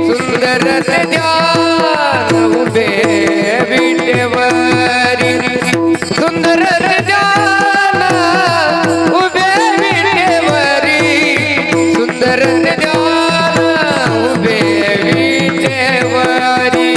सुंदर ध्यान उभे विटेवरी सुंदर ध्यान उभे विटेवरी सुंदर ध्यान उभे विटेवरी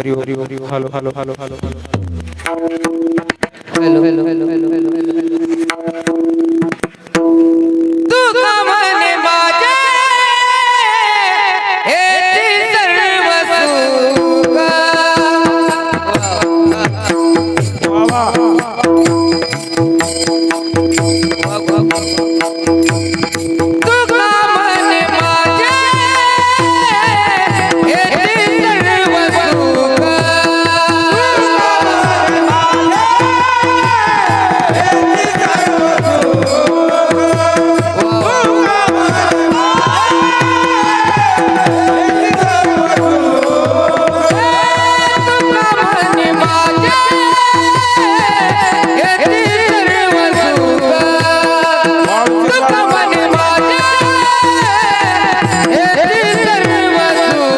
Hari Hari Hari hello hello hello hello hello hello hello hello hello hello तू का म्हणे माझे हेची सर्व सुख तू का म्हणे माझे हेची सर्व सुख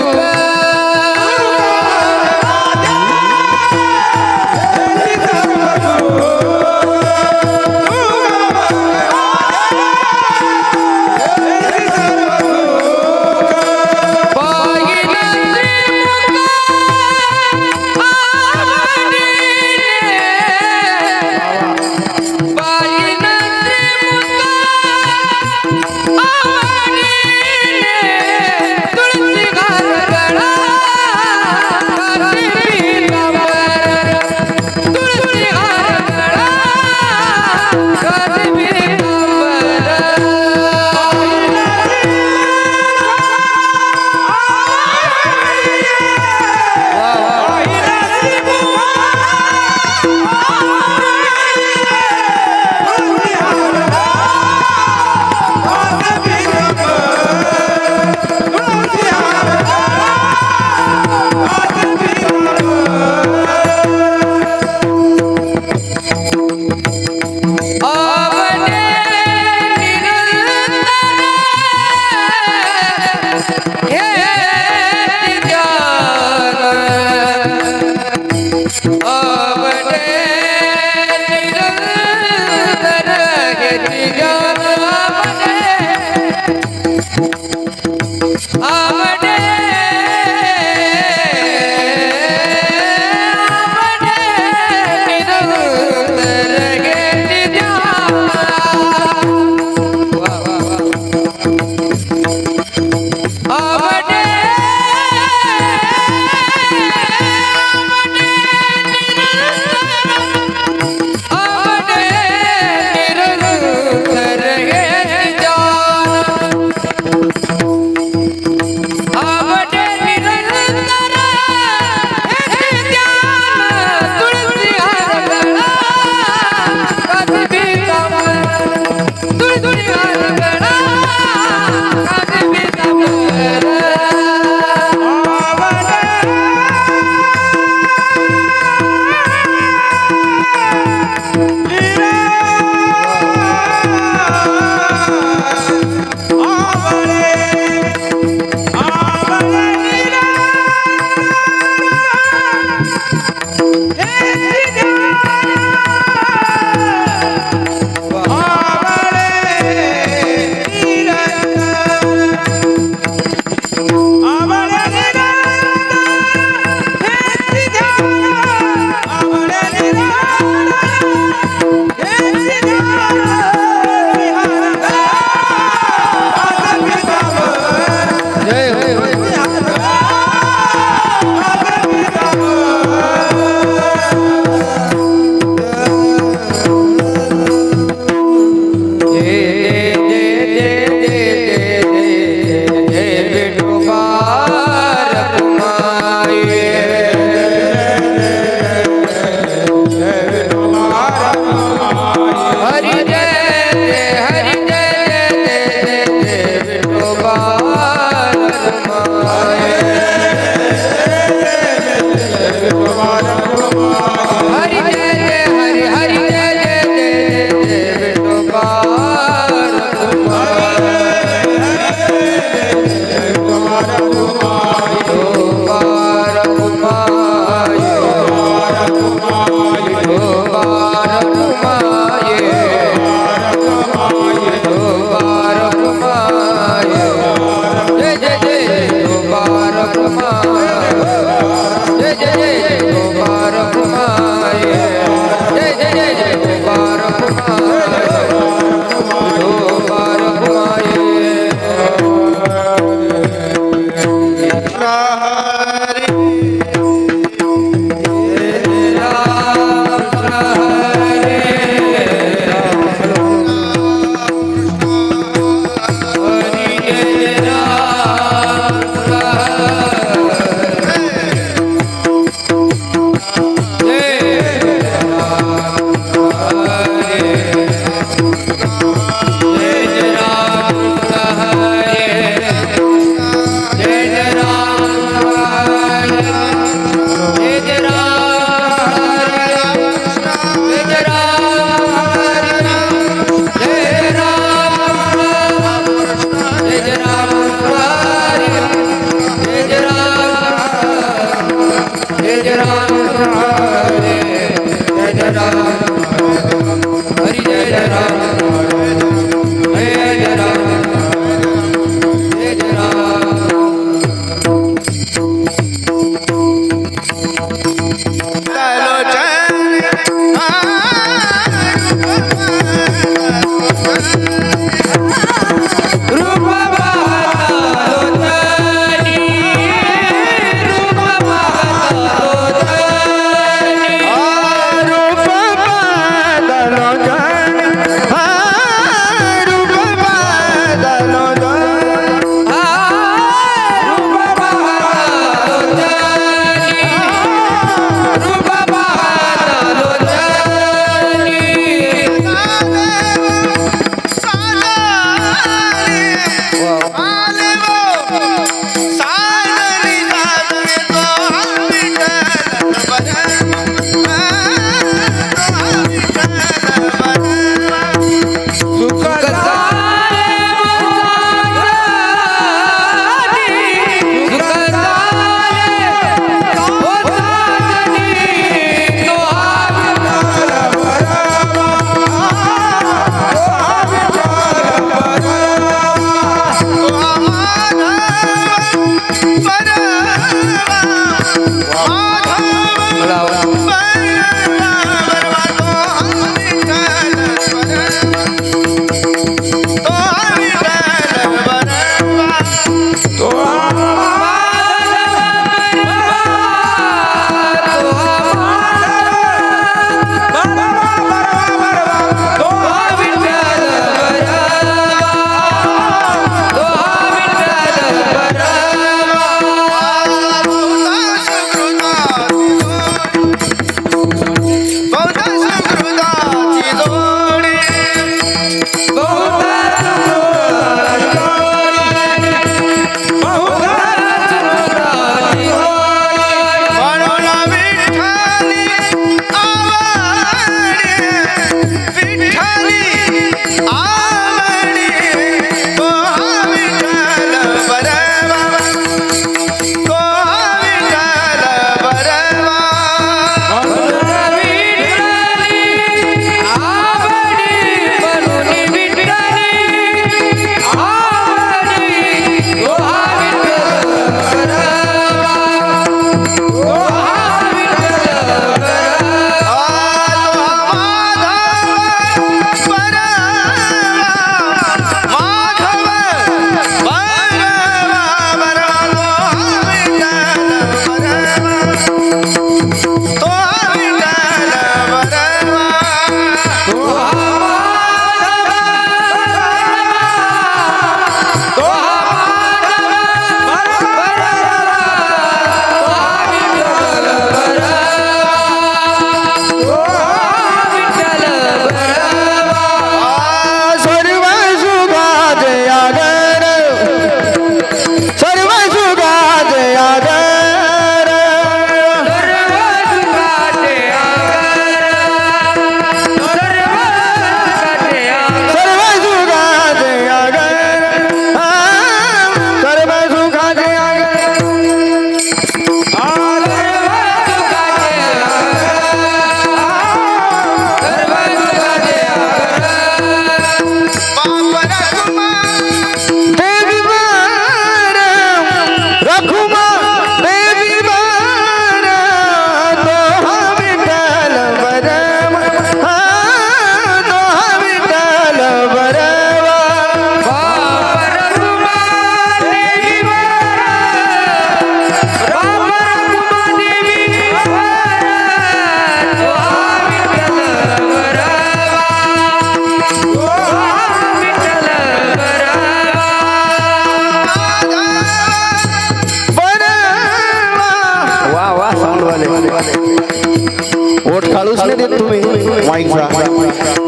वोट काढूच नाही देत तुम्ही माईकचा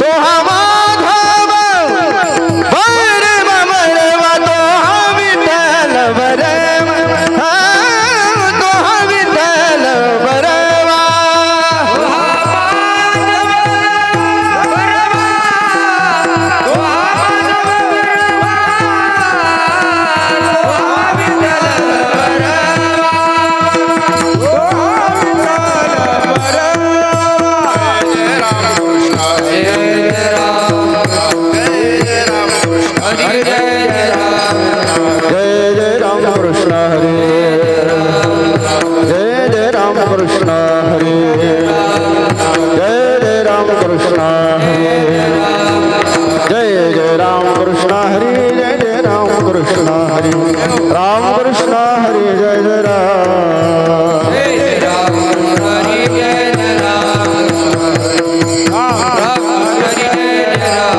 तो हा माधव बरे बरवा तो हा विठ्ठल बरवा तो हा विठ्ठल बरवा राम कृष्ण हरी जय जय राम कृष्ण हरी जय जय राम कृष्ण हरी राम कृष्ण हरी जय जय राम जय राम हरि जय राम राम हरि जय राम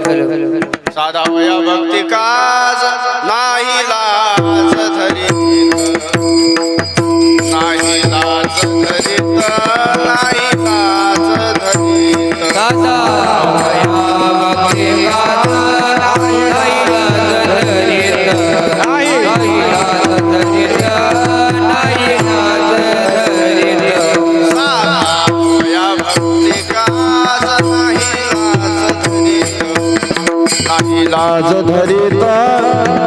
हेलो साधा वया भक्ती काज नाही लाज धरीत नाही लाज धरीत नाही लाज धरीत दादा भक्ती गाता नाही लाज धरीत नाही लाज धरीत नाही लाज धरीत साधा वया भक्ती काज नाही लाज धरीत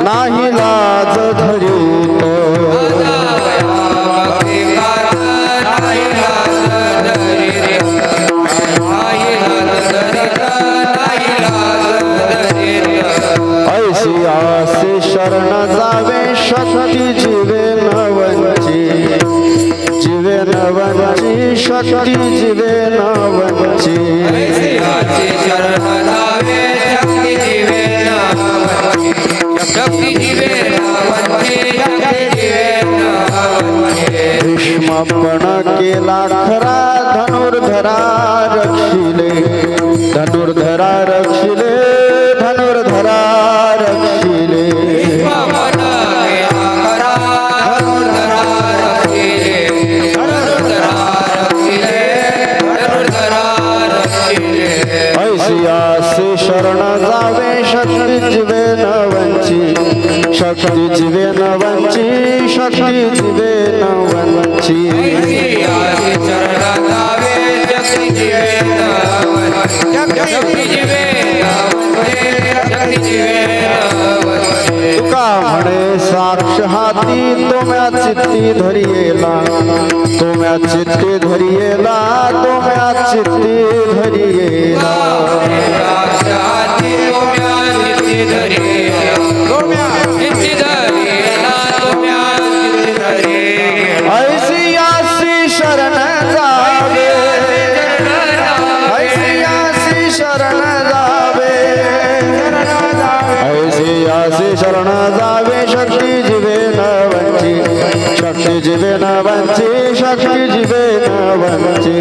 नाही लाज धरीत भक्ती गाता नाही लाज धरीत नाही लाज धरीत नाही लाज धरीत ऐसी आसे शरण जावे शक्ती जीवे नवंची जीवे नवंची शक्ती जीवे नवंची ऐसियाचे शरण धावे शक्ती जीवे नावंती शक्ती जीवे नावंती शक्ती जीवे नावंती भीष्मपण केला खरा धनुर्धरा रक्षिले धनुर्धरा रक्षिले धनुर्धरा रक्षिले मन केला खरा धनुर्धरा रक्षिले धनुर्धरा रक्षिले धनुर्धरा रक्षिले ऐसियासे शरण जावे शक्ती जीवे नवंची शक्ती जीवे नवंची शक्ती जीवे नवंची ऐसियाचे शरण धावे शक्ती जीवे नावंती शक्ती जीवे नावंती शक्ती जीवे नावंती तुका म्हणे साक्ष हाती तुम्या चित्ती धरियेला तुम्या चित्ती धरियेला तुम्या चित्ती धरियेला ऐसी आसी शरण जावे ऐसी आसी शरण जावे ऐसी आसी शरण जावे शक्ती जीवे नवंची शक्ती जीवे नवंची शक्ती जीवे नवंची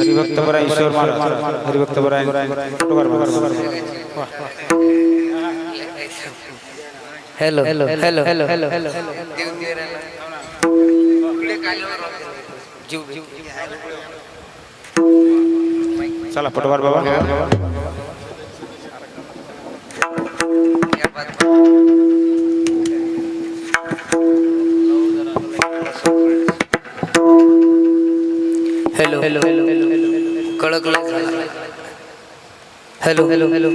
हरिभक्त बरा ईश्वर महाराज हरिभक्त बरा hello hello hello hello hello hello चला पटवार बाबा हेलो हेलो हेलो कळक हेलो हेलो हेलो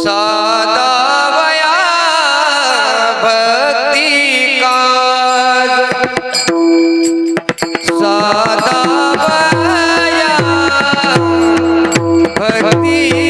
साधा वया भक्ती काज साधा वया भक्ती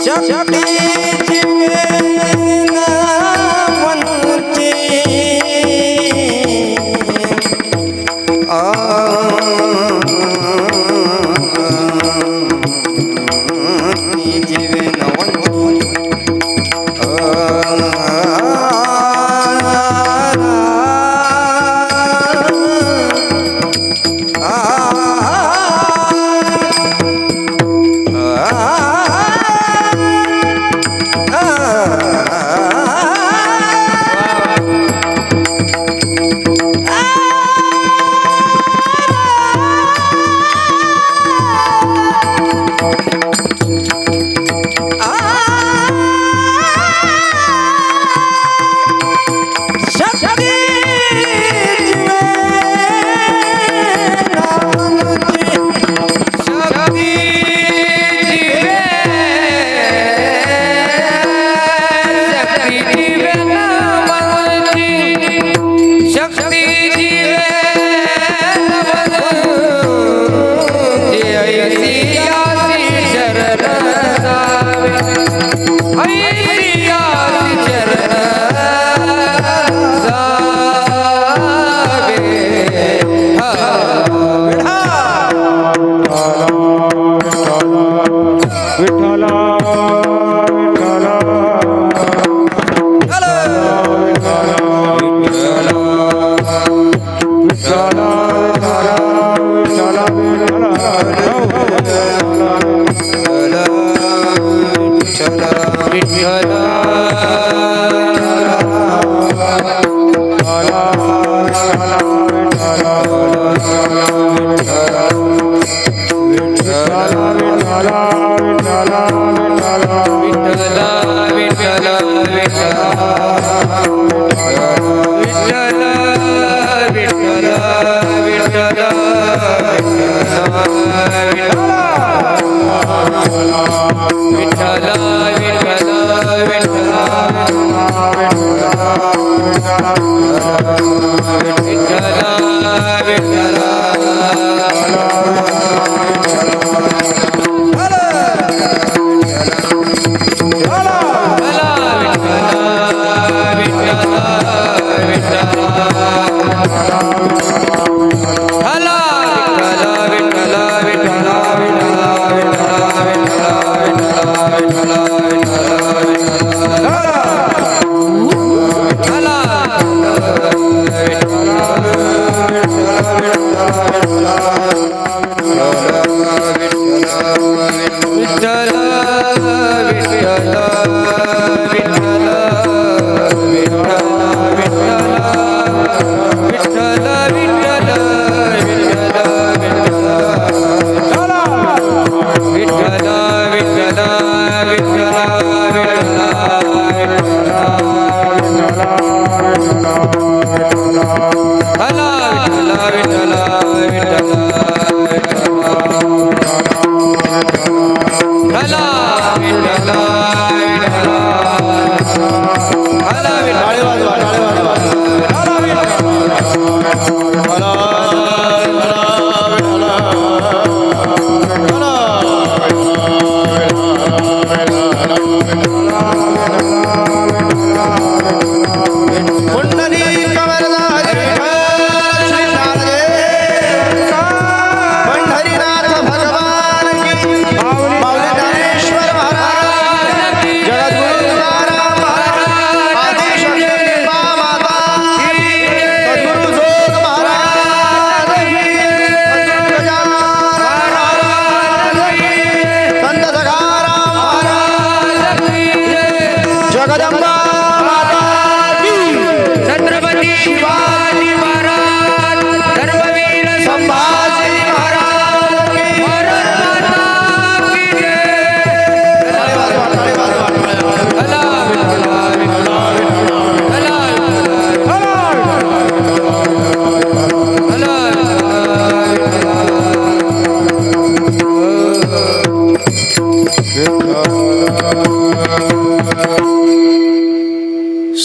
शक्तीची वेणवंती तिची वेणवंती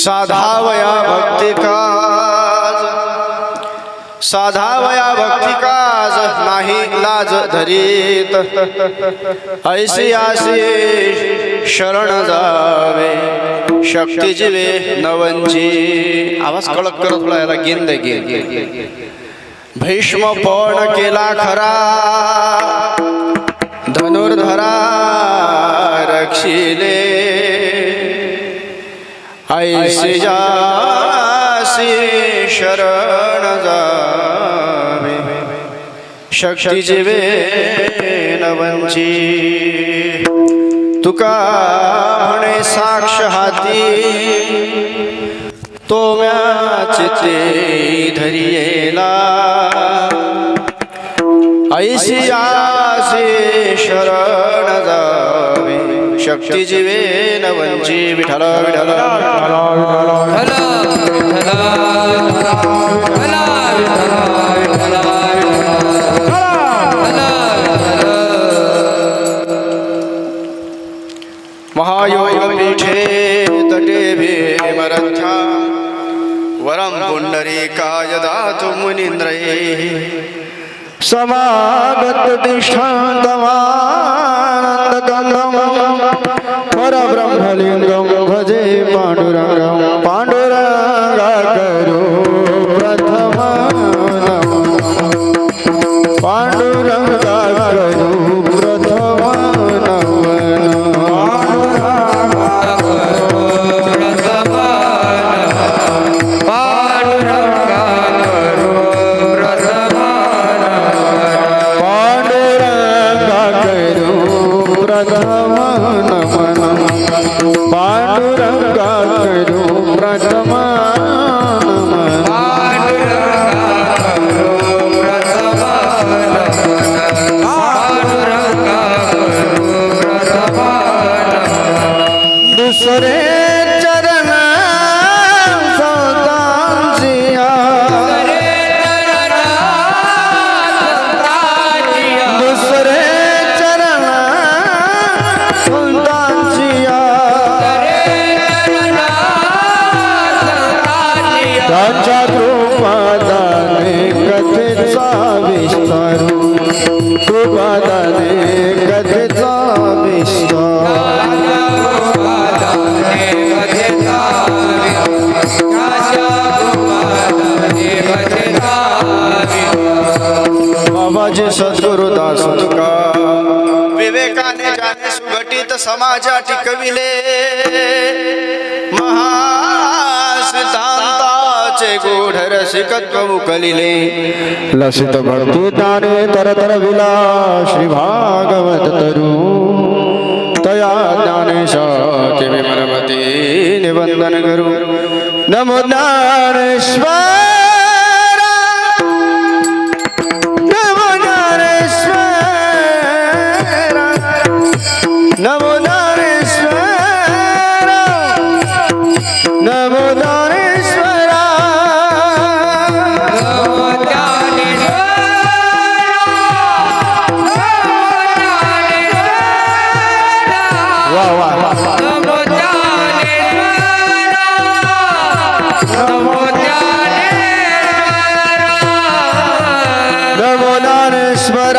साधावया भक्ती काज, साधावया भक्ती काज, नाही लाज धरीत ऐसी आशी शरण जावे शक्ती जीवे नवंची. आवाज कळक करत थोडा याला गेंद घे. भीष्म पण केला खरा धनुर्धरा रक्षिले ऐसे जासी शरण जावे शक्ती जीवे नवंची. तुका म्हणे साक्ष हाती तो म्या चित्ते धरियेला ऐसी आसे शरण जावे शक्ती जीवे नवंची. विठ्ठल विठ्ठल महायोग पीठे तटे भीमरथ्या वरम पुंडरीकाय दातु मुनींद्रैः समागत तिष्ठन्तमानन्दकन्दं परब्रह्मलिङ्गं भजे पाण्डुरङ्गं पाण्डुरङ्गाकरो प्रथम पाण्डुरङ्गाकरो प्रथम त्यांच्या कृपादाने कथेचा विस्तार कृपादाने कथेचा विस्तार बाबाजी सद्गुरुदास तुका विवेकाने जाने सुघटित समाजा टिकविले महासिद्धांताचे गूढ रसिकत्व उकलिले लसित भक्ती ज्ञाने तरतर विला श्री भागवत तरु तया ज्ञानेशाति विमलमती निबंधन करू. नमो ज्ञानेश्वर नमो ज्ञानेश्वर नमो ज्ञानेश्वर वाह वाह नमो ज्ञानेश्वर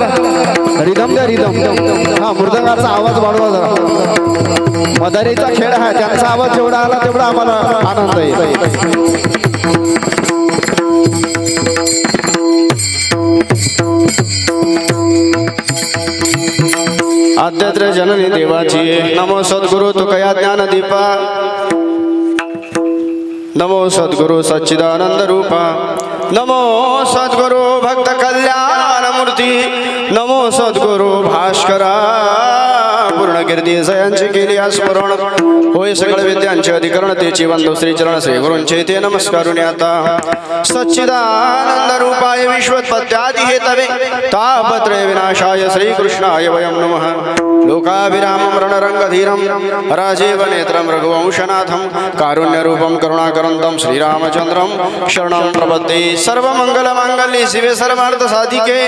जरा रिदम द्या रिदम. हा मृदंगाचा आवाज वाढवा जरा. मदारीचा खेळ आहे, त्यांचा आवाज जेवढा आला तेवढा आम्हाला आनंद आहे. आद्यत्र जननी देवाची नमो सद्गुरु तुकया ज्ञान दीपा. नमो सद्गुरु सच्चिदानंद रूपा. नमो सद्गुरु भक्त कल्याण मूर्ती. नमो सद्गुरु भास्करा पूर्णकीर्ती जयांची केली स्मरण. होय सकळ विद्यांचे अधिकरण तेची वंदो श्री चरण श्री गुरूंचे ते नमस्कारुन आता. सच्चिदानंद रूपाय विश्वोत्पत्त्यादि हेतवे तापत्रय विनाशाय श्रीकृष्णाय वयं नमः. लोकाभिरामं रणरंगधीरं राजीव नेत्रं रघुवंशनाथं कारुण्यरूपं करुणाकरन्तं श्रीरामचन्द्रं शरणं प्रपद्ये. सर्वमंगलमांगल्ये शिवे सर्वार्थसाधिके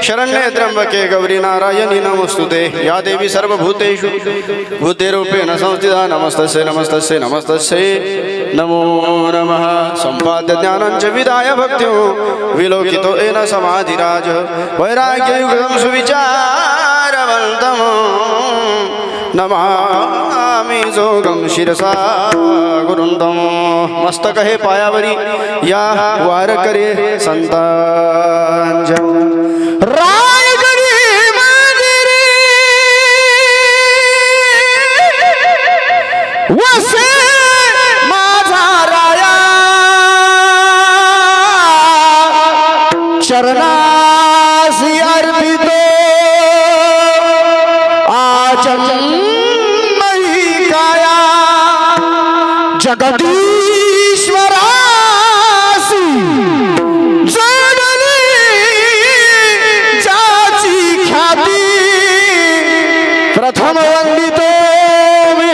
शरण्ये त्र्यंबके गौरी नारायणी नमोस्तुते. या देवी सर्वभूतेषु भूतेरूपेण संस्थिता. नमस्तस्यै नमस्तस्यै नमस्तस्यै नमो नमः. संपाद्य ज्ञानञ्च विदाय भक्त्यो विलोकितो येन समाधिराज. वैराग्ययुक्तं सुविचारवन्तं नमामि जोगं शिरसा गुरुंदम. मस्तक हे पायावरी या वार करे संतांच्या. रायगडी मांदिरी वसे माझा राया. चरणासी अर्पितो आचमयी काया. जगदीश्वरासी जोडली जाची ख्याती. प्रथम वंदितो मी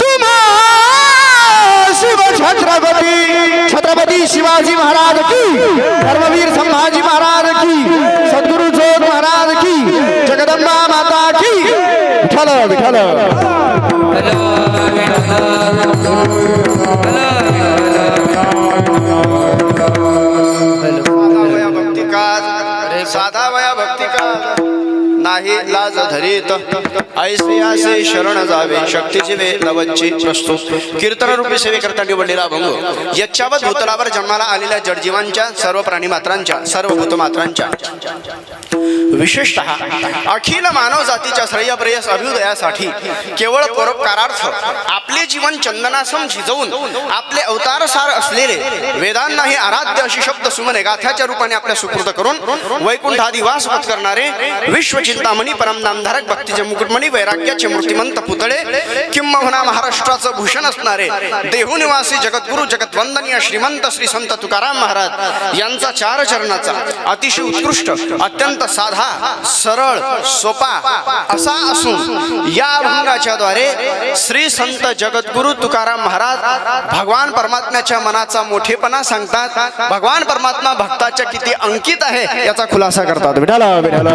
तुम्हा शिव छत्रपती. छत्रपती शिवाजी महाराज की. धर्मवीर संभाजी महाराज की. सद्गुरु जोग महाराज की. जगदंबा माता की. विठ्ठल विठ्ठल. साधा वया भक्ती का नाही लाज धरीत. ऐसे आसे शरण जावे शक्तीची वे लवची प्रस्तुत. कीर्तन रूपी सेवेकरता निवडलेला भंग यच्चावत भूतलावर जन्माला आलेल्या जडजीवांच्या सर्व प्राणीमात्रांच्या सर्व भूतमात्रांच्या विशेषतः अखिल मानव जातीच्या श्रेयप्रेयस अभ्युदयासाठी केवळ परोपकारार्थ आपले जीवन चंदनासम झिजवून आपले अवतारसार असलेले वेदांनाही आराध्य अशी शब्द सुमने गाथ्याच्या रूपाने आपल्या सुकृत करून वैकुंठादिवास पथ करणारे विश्वचिंतामणी परमनामधारक भक्तीचे मुकुटमणी वैराग्याचे मूर्तिमंत पुतळे किंबहुना महाराष्ट्राचं भूषण असणारे देहुनिवासी जगद्गुरु जगतवंदनीय श्रीमंत श्री संत तुकाराम महाराज यांचा चार चरणाचा अतिशय उत्कृष्ट अत्यंत साधा सरळ सोपा असा असून या अभंगाच्या द्वारे श्री संत जगद्गुरु तुकाराम महाराज भगवान परमात्म्याच्या मनाचा मोठेपणा सांगतात. भगवान परमात्मा भक्ताच्या किती अंकित आहे याचा खुलासा करतात. विठाला विठाला.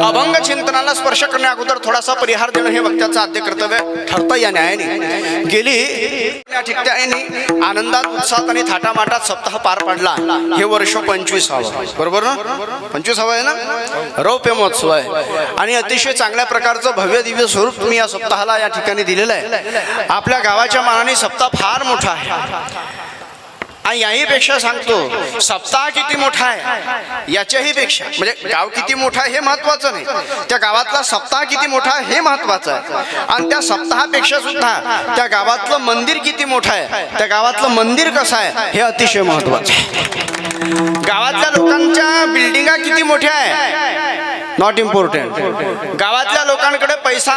अभंग चिंतनाला स्पर्श करण्या अगोदर थोडासा परिहार देणं हे वक्त्याचं आद्य कर्तव्य ठरतं. या न्यायाने गेली ठिकठिकाणी आनंदात उत्साहात आणि थाटामाटात सप्ताह पार पडला. हे वर्ष 25वे बरोबर ना. 25वा आहे ना. रौप्य महोत्सव आहे आणि अतिशय चांगल्या प्रकारचं भव्य दिव्य स्वरूप तुम्ही या सप्ताहाला या ठिकाणी दिलेलं आहे. आपल्या गावाच्या मानाने सप्ताह फार मोठा आहे. आणि याही पेक्षा सांगतो सप्ताह किती मोठा आहे याच्याही पेक्षा म्हणजे गाव किती मोठा आहे हे महत्वाचं नाही. त्या गावातला सप्ताह किती मोठा आहे हे महत्वाचं आहे. आणि त्या सप्ताहापेक्षा सुद्धा त्या गावातलं मंदिर किती मोठं आहे त्या गावातलं मंदिर कसं आहे हे अतिशय महत्वाचं आहे. गावातल्या लोकांच्या बिल्डिंगा किती मोठ्या आहे नॉट इम्पॉर्टंट. गावातल्या लोकांकडे पैसा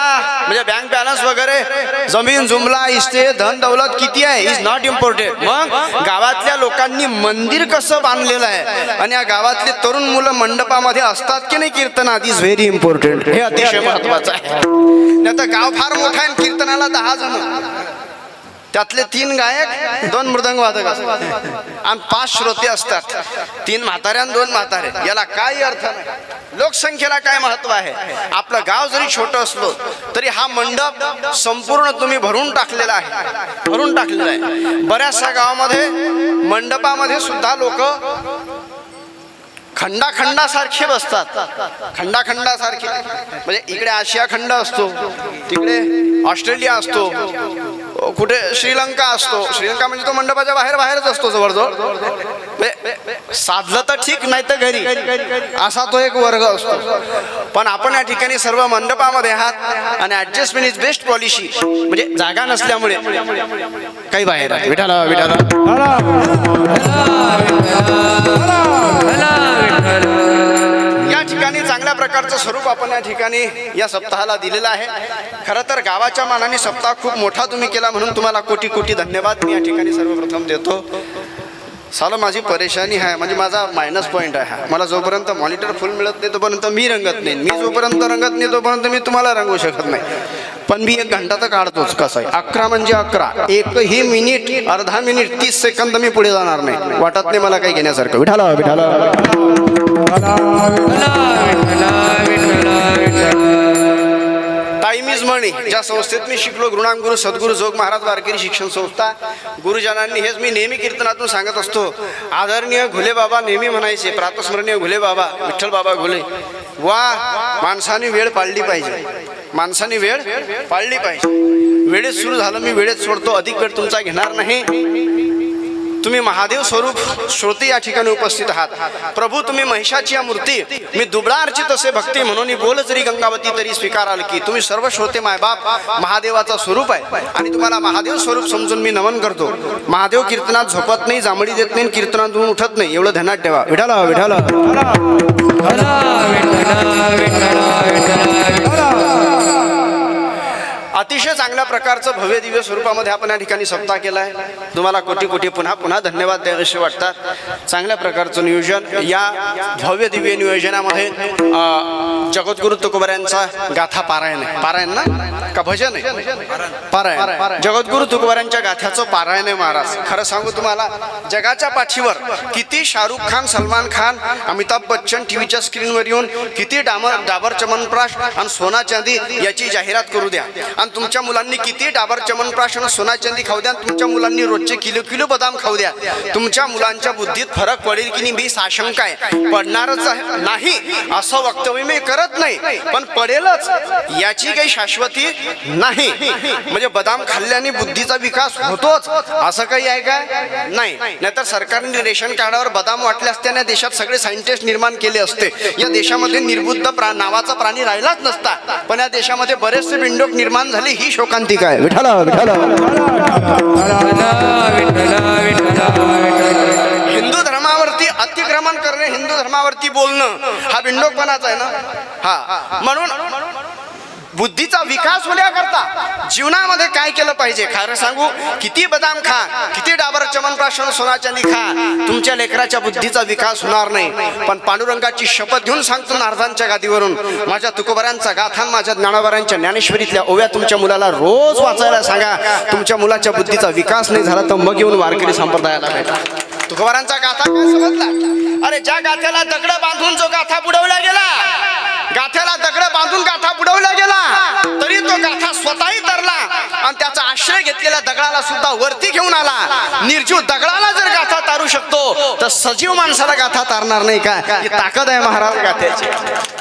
म्हणजे बँक बॅलन्स वगैरे जमीन जुमला इस्टेट धन दौलत किती आहे इज नॉट इम्पॉर्टंट. मग गावातल्या लोकांनी मंदिर कसं बांधलेलं आहे आणि या गावातले तरुण मुलं मंडपामध्ये असतात की नाही कीर्तनात इज व्हेरी इम्पॉर्टंट. हे अतिशय महत्वाचं आहे. नाही तर गाव फार मोठा आहे कीर्तनाला 10 जण त्यातले 3 गायक 2 मृदंग वादक असतात आणि 5 श्रोते असतात. 3 म्हातारे आणि 2 म्हातारे. याला काही अर्थ नाही. लोकसंख्येला काय महत्व आहे? आपलं गाव जरी छोटं असलो तरी हा मंडप संपूर्ण तुम्ही भरून टाकलेला आहे, भरून टाकलेला आहे. बऱ्याचशा गावामध्ये मंडपामध्ये सुद्धा लोक खंडाखंडासारखे बसतात. खंडाखंडासारखे म्हणजे इकडे आशिया खंड असतो, तिकडे ऑस्ट्रेलिया असतो, कुठे श्रीलंका असतो. श्रीलंका म्हणजे तो मंडपाच्या बाहेरच असतो जवळजवळ. साधलं तर ठीक, नाही तर घरी, असा तो एक वर्ग असतो. पण आपण या ठिकाणी सर्व मंडपामध्ये आहात आणि ऍडजस्टमेंट इज बेस्ट पॉलिसी. म्हणजे जागा नसल्यामुळे काही बाहेर आहे. विठाला विठाला या ठिकाणी चांगल्या प्रकारचं स्वरूप आपण या ठिकाणी या सप्ताहाला दिलेलं आहे. खरं तर गावाच्या मानाने सप्ताह खूप मोठा तुम्ही केला म्हणून तुम्हाला कोटी कोटी धन्यवाद मी या ठिकाणी सर्वप्रथम देतो. साला माझी परेशानी आहे, म्हणजे माझा मायनस पॉईंट आहे. मला जोपर्यंत मॉनिटर फुल मिळत नाही तोपर्यंत मी रंगत नाही. मी जोपर्यंत रंगत नाही तोपर्यंत मी तुम्हाला रंगवू शकत नाही. पण मी 1 घंटा तर काढतोच. कसं आहे 11 म्हणजे 11. एकही मिनिट, अर्धा मिनिट, 30 सेकंद मी पुढे जाणार नाही. वाटत नाही मला काही घेण्यासारखं. विठाला विठाला टाइम इज मनी. ज्या संस्थेत मी शिकलो, गुरुनाम सद्गुरू जोग महाराज वारकरी शिक्षण संस्था, गुरुजनांनी हेच मी नेहमी कीर्तनातून सांगत असतो. आदरणीय घुले बाबा नेहमी म्हणायचे, प्रातस्मरणीय घुले बाबा, विठ्ठल बाबा घुले. वा, माणसाने वेळ पाळली पाहिजे, माणसाने वेळ पाळली पाहिजे. वेळेत सुरू झालं, मी वेळेत सोडतो, अधिक वेळ तुमचा घेणार नाही. तुम्ही महादेव स्वरूप श्रोते या ठिकाणी उपस्थित आहात. प्रभू तुम्ही महिषाची या मूर्ती, मी दुबळा अर्चित असे भक्ती म्हणून बोल जरी गंगावती तरी स्वीकाराल की. तुम्ही सर्व श्रोते मायबाप महादेवाचा स्वरूप आहे आणि तुम्हाला महादेव स्वरूप समजून मी नमन करतो. महादेव कीर्तनात झोपत नाही, जांभळी देत नाही, कीर्तनातून उठत नाही, एवढं ध्यानात ठेवा. विठाला विठाला अतिशय चांगल्या प्रकारचं भव्य दिव्य स्वरूपामध्ये आपण या ठिकाणी सप्ताह केला आहे. तुम्हाला कोटी कोटी पुन्हा पुन्हा धन्यवाद द्यावेसे वाटतात. चांगल्या प्रकारचं नियोजन. या भव्य दिव्य नियोजनामध्ये जगद्गुरु तुकोबाऱ्यांचा गाथा पारायण आहे. पारायण ना का भजन आहे? पारायण. जगद्गुरु तुकोबाऱ्यांच्या गाथ्याचं पारायण आहे महाराज. खरं सांगू तुम्हाला, जगाच्या पाठीवर किती शाहरुख खान, सलमान खान, अमिताभ बच्चन टीव्हीच्या स्क्रीनवर येऊन किती डाबर चमनप्राश आणि सोना चांदी याची जाहिरात करू द्या, आणि तुमच्या मुलांनी किती डाबर चमनप्राश आणि सोना चांदी खाऊ द्या, तुमच्या मुलांनी रोजचे किलो किलो बदाम खाऊ द्या, तुमच्या मुलांच्या बुद्धीत फरक पडेल की नाही, मी साशंका आहे. पडणारच नाही असं वक्तव्य मी करत नाही, पण पडेलच याची काही शाश्वती नाही. म्हणजे बदाम खाल्ल्याने बुद्धीचा विकास होतोच असं काही आहे का? नाही. नाहीतर सरकारने रेशन कार्डावर बदाम वाटले असत्याने देशात सगळे सायंटिस्ट निर्माण केले असते. या देशामध्ये निर्बुद्ध नावाचा प्राणी राहिलाच नसता. पण या देशामध्ये बरेचसे बिंडोक निर्माण झाली, ही शोकांतिका आहे. विठाला विठाला हिंदू धर्मावरती अतिक्रमण करणे, हिंदू धर्मावरती बोलणं हा बिंडोकपणाचा आहे ना. हा, म्हणून बुद्धीचा विकास होण्याकरता जीवनामध्ये काय केलं पाहिजे? खरं सांगू, किती बदाम खा, किती डाबर चमनप्राश सोना चांदी खा, तुमच्या लेकराच्या बुद्धीचा विकास होणार नाही. पण पांडुरंगाची शपथ घेऊन सांगतो नारदांच्या गादीवरून, माझ्या तुकोबाऱ्यांचा गाथा, माझ्या ज्ञानोबाऱ्यांच्या ज्ञानेश्वरीतल्या ओव्या तुमच्या मुलाला रोज वाचायला सांगा. तुमच्या मुलाच्या बुद्धीचा विकास नाही झाला तर मग येऊन वारकरी संप्रदायाला भेटा. तुकोबारांचा गाथा काय समजला? अरे ज्या गाथ्याला दगड बांधून जो गाथा बुडवला गेला, गाथ्याला दगड बांधून गाथा बुडवला गेला, तरी तो गाथा स्वतःही तरला आणि त्याचा आश्रय घेतलेल्या दगडाला सुद्धा वरती घेऊन आला. निर्जीव दगडाला जर गाथा तारू शकतो तर सजीव माणसाला गाथा तारणार नाही का? ही ताकद आहे महाराज गाथ्याची.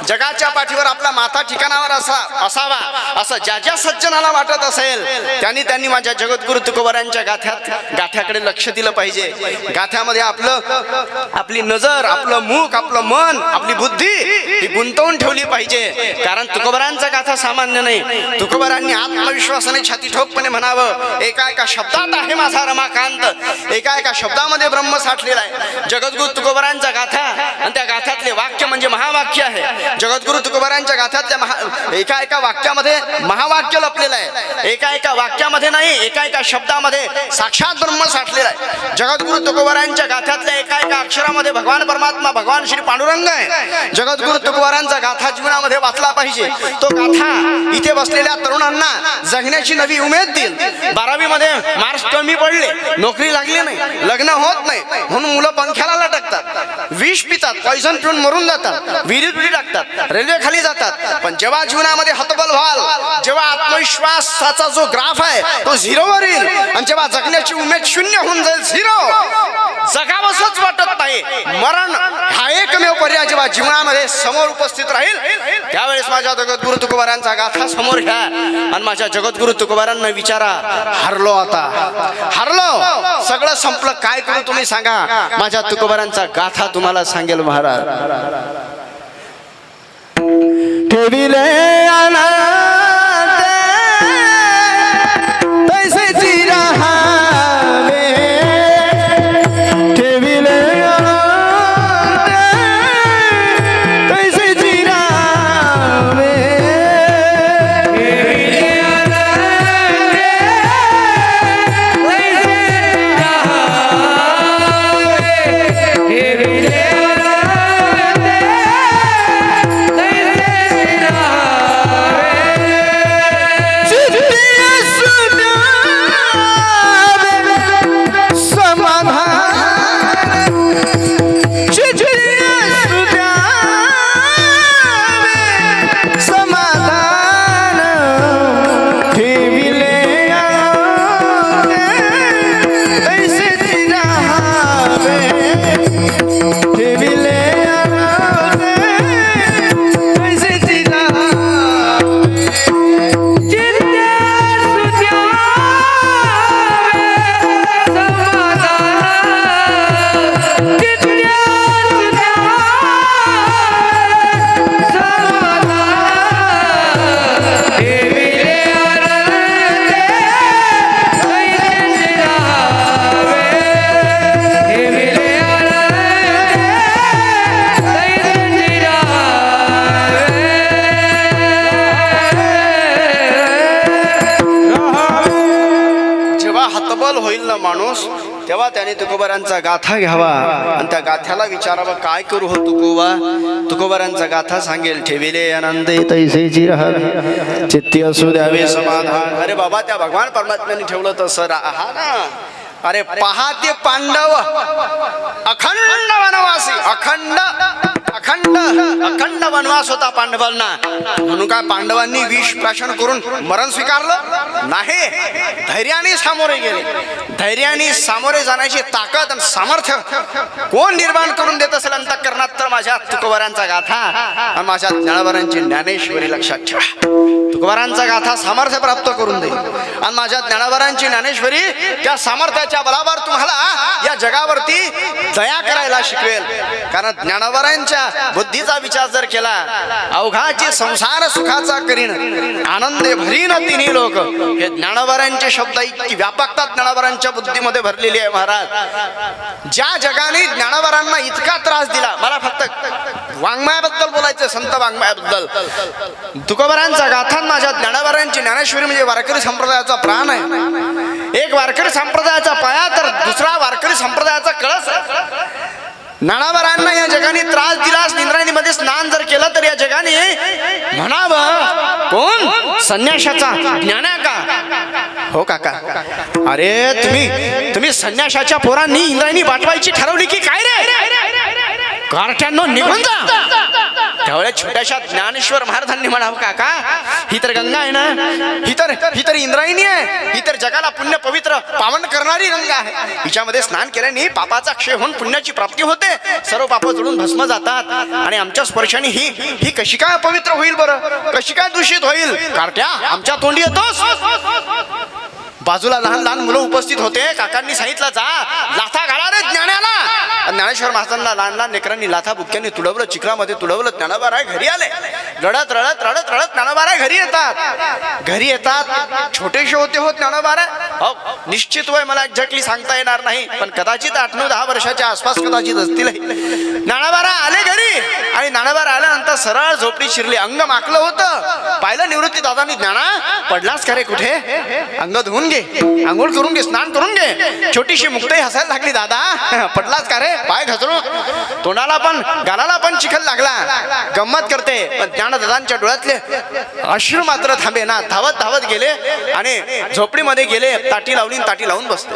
जगाच्या पाठीवर आपला माथा ठिकाणावर असावा असं ज्या ज्या सज्जनाला वाटत असेल त्यांनी माझ्या जगद्गुरु तुकोबाऱ्यांच्या गाथ्याकडे लक्ष दिलं पाहिजे. गाथ्यामध्ये आपली नजर, आपलं मुख, आपलं मन, आपली बुद्धी ही गुंतवून ठेवली पाहिजे. कारण तुकोबारांचा गाथा सामान्य नाही. तुकोबारांनी आत्मविश्वासाने छाती ठोकपणे म्हणावं, एका एका शब्दात आहे माझा रमाकांत, एका एका शब्दामध्ये ब्रह्म साठलेला आहे. जगद्गुरु तुकोबारांचा गाथा आणि त्या गाथ्यातले वाक्य म्हणजे म्हणजे महावाक्य आहे. जगद्गुरु तुकोबारायांच्या गाथ्यातल्या एका एका वाक्यामध्ये महावाक्य लपलेलं आहे. एका एका वाक्यामध्ये नाही, एका एका शब्दामध्ये साक्षात ब्रह्म साठलेला आहे. जगद्गुरु तुकोबारायांच्या गाथ्यातल्या एका एका अक्षरामध्ये भगवान परमात्मा, भगवान श्री पांडुरंग आहे. जगद्गुरु तुकोबारायांचा गाथा जीवनामध्ये वाचला पाहिजे. तो गाथा इथे बसलेल्या तरुणांना जगण्याची नवी उमेद देईल. 12वी मध्ये मार्क्स कमी पडले, नोकरी लागली नाही, लग्न होत नाही म्हणून मुलं पंख्याला लटकतात, विष पितात, पॉइझन पिऊन मरून जातात, विहिरीत टाकतात, रेल्वे खाली जातात. पण जेव्हा जीवनामध्ये हतबल व्हाल, जेव्हा आत्मविश्वासाचा जो ग्राफ आहे तो झिरोवर येईल आणि जेव्हा जगण्याची उमेद शून्य होऊन जाईल, झिरो, जगावंसच वाटत नाही, मरण हा एकमेव पर्याय जेव्हा जीवनामध्ये समोर उपस्थित राहील, त्यावेळेस माझ्या जगद्गुरु तुकोबारायांचा गाथा समोर घ्या आणि माझ्या जगद्गुरु तुकोबारांना विचारा, हरलो आता, हरलो, सगळं संपलं, काय करू तुम्ही सांगा. माझ्या तुकोबारांचा गाथा तुम्हाला सांगेल महाराज. ठेविले तैसेची राहावे, ठेविले तैसेची राहावे, माणूस तेव्हा त्याने तुकोबारांचा गाथा घ्यावा आणि त्या गाथ्याला विचारावं, काय करू हो तुकोबा. तुकोबारांचा गाथा सांगेल. ठेविले आनंदे तैसेची राहावे, चित्ती असू द्यावे समाधान. अरे बाबा, त्या भगवान परमात्म्याने ठेवलं तसं राहा ना. अरे पहा ते पांडव अखंड वनवासी, अखंड अखंड अखंड वनवास होता पांडवांना. म्हणून काय पांडवांनी विष प्राशन करून मरण स्वीकारलं नाही, धैर्याने सामोरे गेले. धैर्याने सामोरे जाण्याची ताकद आणि सामर्थ्य कोण निर्माण करून देत असेल अंतःकरणात, तर माझ्या तुकोबारांचा गाथा आणि माझ्या ज्ञानोबारांची ज्ञानेश्वरी लक्षात ठेवा. तुकोबारांचा गाथा सामर्थ्य प्राप्त करून देईल आणि माझ्या ज्ञानोबारांची ज्ञानेश्वरी त्या सामर्थ्याच्या बलावर तुम्हाला या जगावरती दया करायला शिकवेल. कारण ज्ञानोबारांच्या बुद्धीचा विचार जर केला, अवघाची संसार सुखाचा करीन, आनंदे भरीन तिन्ही लोक, हे ज्ञानोबारांचे शब्द इतकी व्यापकता ज्ञानोबारांच्या बुद्धीमध्ये भरलेली आहे. महाराज, ज्या जगाने ज्ञानोबारांना इतका त्रास दिला, मला फक्त वाङ्मयाबद्दल बोलायचं, संत वाङ्मयाबद्दल. तुकोबारांचा गाथा माझ्या ज्ञानोबारांची ज्ञानेश्वरी म्हणजे वारकरी संप्रदायाचा प्राण आहे. एक वारकरी संप्रदायाचा पाया तर दुसरा वारकरी संप्रदायाचा कळस. ज्ञानोबारांना या जगाने त्रास दिलास, इंद्रायणीमध्ये स्नान जर केलं तर या जगाने म्हणावं, कोण संन्याशाचा ज्ञाना का हो काका. अरे तुम्ही संन्याशाच्या पोरांनी इंद्रायणी पाठवायची ठरवली की काय रे, गारठ्यांनो निघून जा. त्यावेळेस छोट्याशा ज्ञानेश्वर महाराजांनी म्हणावं, काका ही तर गंगा आहे ना, ही तर इंद्रायणी आहे, ही तर जगाला पुण्य पवित्र पावन करणारी गंगा आहे. हिच्यामध्ये स्नान केल्याने पापाचा क्षय होऊन पुण्याची प्राप्ती होते, सर्व पाप जळून भस्म जातात आणि आमच्या स्पर्शाने ही कशी काय पवित्र होईल बरं, कशी काय दूषित होईल. कारट्या आमच्या तोंडी येतोस. बाजूला लहान लहान मुलं उपस्थित होते. काकांनी सांगितलं, जा लाथा घाला रे ज्ञानाला. ज्ञानेश्वर महाराजांना लहान लहान लेकरांनी लाथा बुक्क्यांनी तुडवलं, चिखलामध्ये तुडवलं. ज्ञानोबाराय घरी आले. रडत रडत रडत रडत ज्ञानोबाराय घरी येतात. छोटेसे होते हो ज्ञानोबाराय. हो निश्चित वय मला एक्झॅक्टली सांगता येणार नाही, पण कदाचित 8-9-10 वर्षाच्या आसपास कदाचित असतील. नाणाबारा आले घरी आणि नाणाबारा आल्यानंतर सरळ झोपडी शिरली. अंग माकलं होतं. पाहिलं निवृत्ती दादांनी, ज्ञाना पडलास का रे कुठे? अंग धुवून घे, आंघोळ करून घे, स्नान करून घे. छोटीशी मुक्ताई हसायला लागली. दादा पडलास का रे? पाय घसरून तोंडाला पण गालाला पण चिखल लागला. गंमत करते. पण ज्ञाना दादांच्या डोळ्यातले अश्रू मात्र थांबे ना. धावत धावत गेले आणि झोपडीमध्ये गेले. ताटी लावली, ताटी लावून बसते.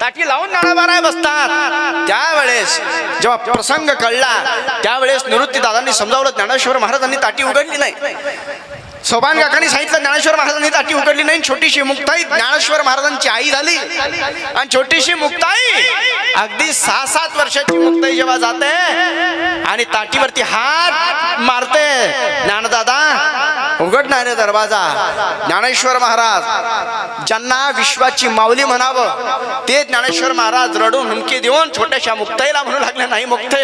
ताटी लावून नाणाबारा बसतात. त्यावेळेस जेव्हा प्रसंग कळला त्यावेळेस निवृत्ती दादांनी समजावलं. ज्ञानेश्वर महाराजांनी ताटी उघडली नाही. सोपान काकांनी सांगितलं ज्ञानेश्वर महाराजांनी ताटी उघडली नाही. छोटीशी मुक्ताई ज्ञानेश्वर महाराजांची आई झाली. आणि छोटीशी मुक्ताई अगदी 6-7 वर्षाची मुक्ताई जेव्हा जाते आणि ताटीवरती हात मारते, ज्ञानदादा उघडणार रे दरवाजा. ज्ञानेश्वर महाराज ज्यांना विश्वाची माऊली म्हणावं ते ज्ञानेश्वर महाराज रडून हुंकी देऊन छोट्याशा मुक्ताईला म्हणू लागले, नाही मुक्ते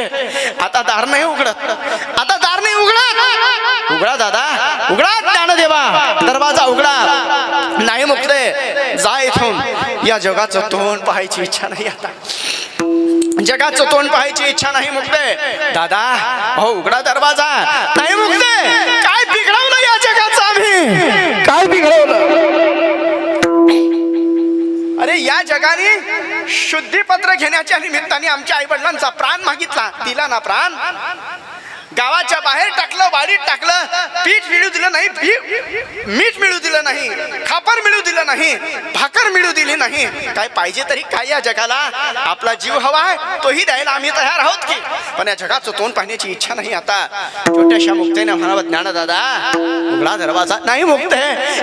आता दार नाही उघडत, आता दार नाही उघडत. उघडा दादा, उघडा ज्ञानदेवा, दरवाजा उघडा. नाही मुक्ते जा इथून. या जगाचं तोंड पाहायची इच्छा नाही. आता जगाचं तोंड पाहायची इच्छा नाही मुक्ते. दादा हो उघडा दरवाजा. नाही मुक्ते, काय बिघडवलं या जगाचं आम्ही? काय बिघडवलं? अरे या जगाने शुद्धीपत्र घेण्याच्या निमित्ताने आमच्या आई वडिलांचा प्राण मागितला, दिला ना प्राण. गावाच्या बाहेर टाकलं, वाडीत टाकलं, पीठ मिळू दिलं नाही, मीठ मिळू दिलं नाही, खापर मिळू दिलं नाही, भाकर मिळू दिली नाही. काय पाहिजे तरी काय या जगाला? आपला जीव हवा आहे तोही द्यायला आम्ही तयार आहोत की, पण या जगाचं तोंड पाहण्याची इच्छा नाही. आता छोट्याशा मुक्तेने म्हणावं, ज्ञानदादा उघडा दरवाजा. नाही मुक्ते,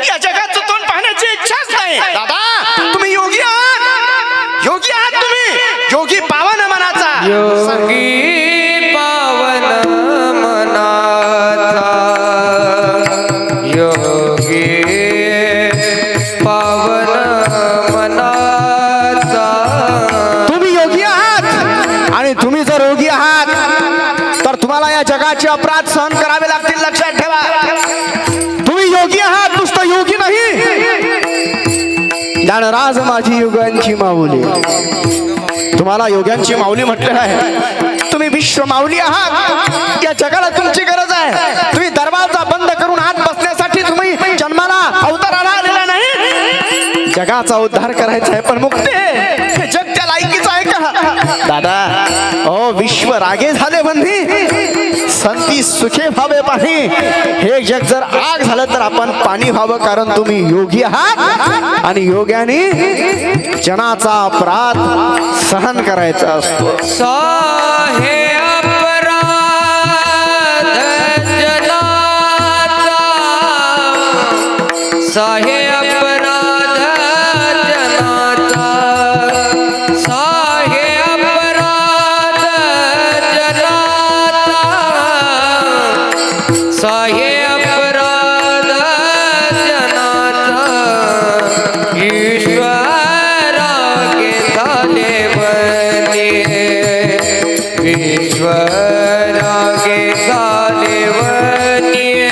या जगाचं तोंड पाहण्याची इच्छाच नाही. दादा तुम्ही योगी आहात, योगी आहात तुम्ही, योगी पावन मनाचा. योगी पावन मनाचा, योगी पावन मनाचा. तुम्ही योगी आहात आणि तुम्ही जर योगी आहात तर तुम्हाला या जगाचे अपराध सहन करावे लागतील. लक्षात ठेवा, तुम्ही योगी आहात, नुसतं योगी नाही. ज्ञानराज माझी युगांची माऊली, तुम्हाला योग्यांची माऊली म्हटलेलं आहे. तुम्ही विश्व माऊली आहात. या जगाला तुमची गरज आहे. तुम्ही दरवाजा बंद करून आत बसण्यासाठी तुम्ही जन्माला अवताराला आलेला नाही. जगाचा उद्धार करायचा आहे. पण मुक्ते हे जग त्या लायकीचं आहे का? दादा ओ विश्व रागे झाले बंधी, संती सुखे व्हावे पाणी. हे जग जर आग झालं तर आपण पाणी व्हावं, कारण तुम्ही योगी आहात आणि योग्याने जनाचा अपराध सहन करायचा असतो. साहे अपराध जनाचा, साहे अपराध जनाचा, साहे अपराध जनाचा, साहे अपराध जनाचा. ईश्वरा के झाले बने, ईश्वरागे झाले वनिये,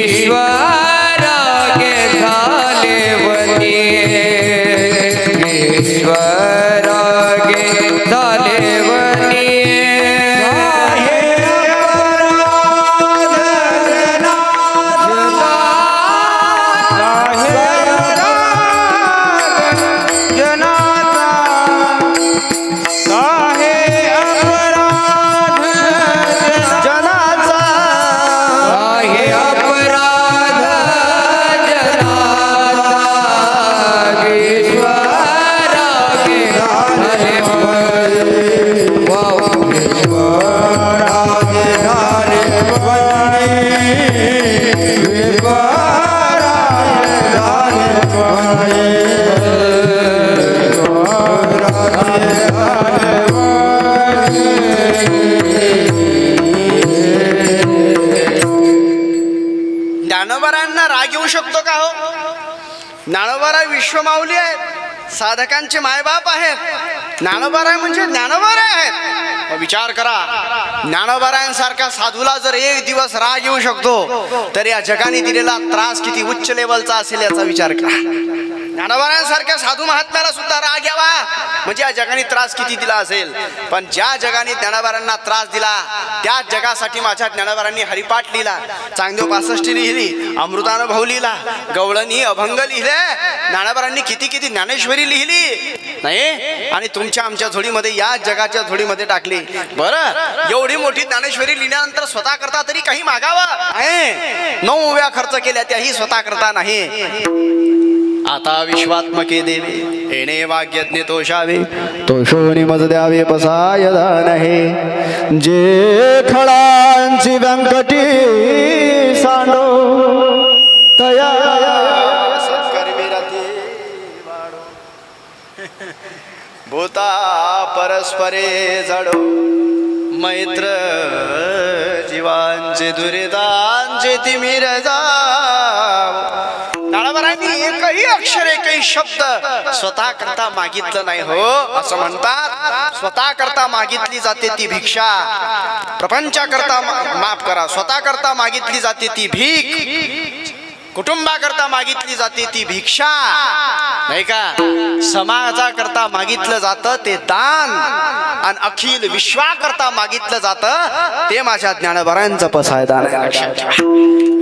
ईश्वरागे झाले वनिये, ईश्वरागे झाले वनिये. ज्ञानोबारांना राग येऊ शकतो का हो? ज्ञानोबारा विश्वमाऊली आहेत, साधकांचे मायबाप आहेत. ज्ञानोबाराय म्हणजे ज्ञानोबाराय आहेत. मग विचार करा, ज्ञानोबारायांसारख्या साधूला जर एक दिवस राग येऊ शकतो तर या जगाने दिलेला त्रास किती उच्च लेवलचा असेल याचा विचार करा. ज्ञानोबांसारख्या साधू महात्म्याला सुद्धा राग यावा म्हणजे या जगाने त्रास किती दिला असेल. पण ज्या जगाने ज्ञानोबांना त्रास दिला त्या जगासाठी माझ्या ज्ञानोबांनी हरिपाठ लिहिला, चांगदेव 65 लिहिली, अमृतानुभव लिहिला, गवळणी अभंग लिहिले. ज्ञानोबांनी किती किती ज्ञानेश्वरी लिहिली नाही. आणि तुमच्या आमच्या झोडीमध्ये या जगाच्या झोडीमध्ये टाकली. बरं एवढी मोठी ज्ञानेश्वरी लिहिल्यानंतर स्वतः करता तरी काही मागावं आहे. 9 उभ्या खर्च केल्या त्याही स्वतः करता नाही. आता विश्वात्मके देवे येणे वाग्यज्ञ तोषावे तोषोनी मज द्यावे पसाय दान आहे. जे खळांची व्यंकटी सांडो तया सत्कर्मी रती भूता परस्परे जडो मैत्र जीवांचे दुरितांचे तिमिर जाव. ज्ञानोबांनी एकही अक्षर एकही शब्द स्वतः करता मागितलं नाही हो. असं म्हणतात स्वतः करता मागितली जाते ती भिक्षा, प्रपंचाकरता माफ करा, स्वतः करता मागितली जाते ती भीक, कुटुंबाकरता मागितली जाते ती भिक्षा नाही का. समाजाकरता मागितलं जातं ते दान आणि अखिल विश्वाकरता मागितलं जातं ते माझ्या ज्ञानोबांचं पसायदान आहे. लक्षात ठेवा.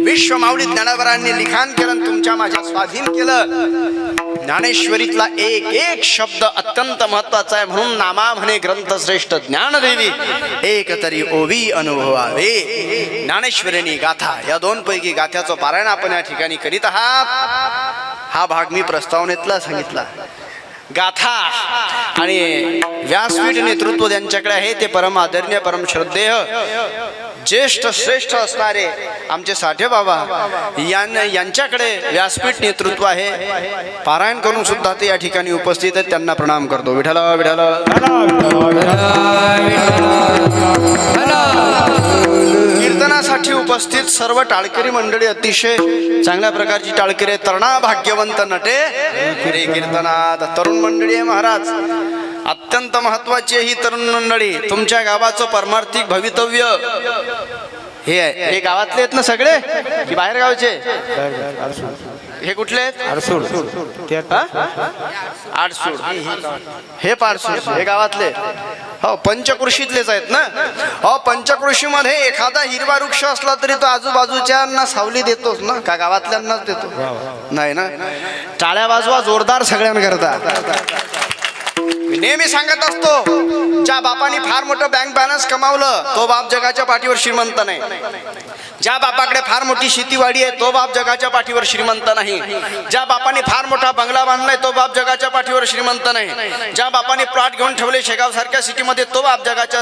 विश्व माऊली ज्ञानोबांनी लिखाण केलं, तुमच्या माझ्या स्वाधीन केलं. ज्ञानेश्वरीतला एक एक शब्द अत्यंत महत्वाचा आहे. म्हणून नामा म्हणे ग्रंथ श्रेष्ठ ज्ञानदेवी एक तरी ओवी अनुभवावे. ज्ञानेश्वरीनी गाथा या 2 पैकी गाथ्याचं पारायण आपण या ठिकाणी करीत आहात. हा भाग मी प्रस्तावनेतला सांगितला. गाथा आणि व्यासपीठ नेतृत्व ज्यांच्याकडे आहे ते परम आदरणीय परम श्रद्धेय ज्येष्ठ श्रेष्ठ असणारे आमचे साठे बाबा यांच्याकडे व्यासपीठ नेतृत्व आहे. पारायण करून सुद्धा ते या ठिकाणी उपस्थित आहेत. त्यांना प्रणाम करतो. विठ्ठल विठ्ठल. कीर्तनासाठी उपस्थित सर्व टाळकरी मंडळी अतिशय चांगल्या प्रकारची टाळकरी आहे. तरणा भाग्यवंत नटे खरे कीर्तनात. तरुण मंडळी आहे महाराज, अत्यंत महत्वाची ही तरुण मंडळी. तुमच्या गावाचं परमार्थिक भवितव्य हे आहे. हे गावातले आहेत ना सगळे की बाहेर गावचे? हे कुठले आहेत? आडसूड हे पाडसूड हे गावातले. हो पंचकृषीतलेच आहेत ना. हो पंचकृषीमध्ये एखादा हिरवा वृक्ष असला तरी तो आजूबाजूच्यांना सावली देतोच ना, का गावातल्यांनाच देतो? नाही ना. टाळ्या वाजवा जोरदार सगळ्यांकरता. नेहमी सांगत असतो ज्या बापाने फार मोठं बँक बॅलन्स कमावलं तो बाप जगाच्या पाठीवर श्रीमंत नाही. ज्या बापाकडे फार मोठी शेतीवाडी आहे तो बाप जगाच्या पाठीवर श्रीमंत नाही. ज्या बापाने फार मोठा बंगला बांधलाय तो बाप जगाच्या पाठीवर श्रीमंत नाही. ज्या बापाने प्लॉट घेऊन ठेवले शेगाव सारख्या सिटीमध्ये तो बाप जगाच्या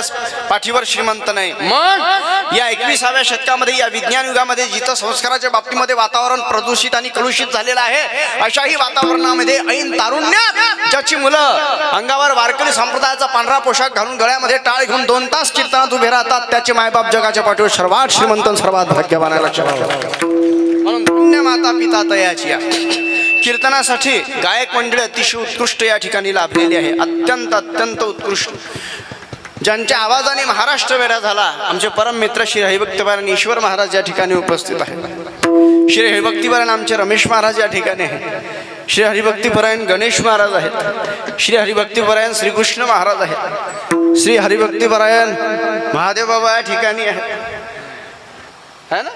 पाठीवर श्रीमंत नाही. मग या 21व्या शतकामध्ये या विज्ञान युगामध्ये जिथं संस्काराच्या बाबतीमध्ये वातावरण प्रदूषित आणि कलुषित झालेलं आहे अशाही वातावरणामध्ये ऐन तारुण्यात ज्याची मुलं अंगावर वारकरी संप्रदायाचा पांढरा पोशाख घालून गळ्यामध्ये टाळ घेऊन 2 तास कीर्तनात उभे राहतात त्याचे मायबाप जगाच्या पाठीवर सर्वात श्रीमंत सर्वात भाग्यवान आहे. लक्षात म्हणून धन्य माता पिता तयाची. कीर्तनासाठी गायक मंडळी अतिशय उत्कृष्ट या ठिकाणी लाभलेली आहे. अत्यंत अत्यंत उत्कृष्ट ज्यांच्या आवाजाने महाराष्ट्र वेडा झाला. आमचे परम मित्र श्री हरिभक्तपरायण ईश्वर महाराज या ठिकाणी उपस्थित आहेत. श्री हरिभक्तीपरायण आमचे रमेश महाराज या ठिकाणी आहेत. श्री हरिभक्तीपरायण गणेश महाराज आहेत. श्री हरिभक्तीपरायण श्रीकृष्ण महाराज आहेत. श्री हरिभक्तीपरायण महादेव बाबा या ठिकाणी आहेत है ना.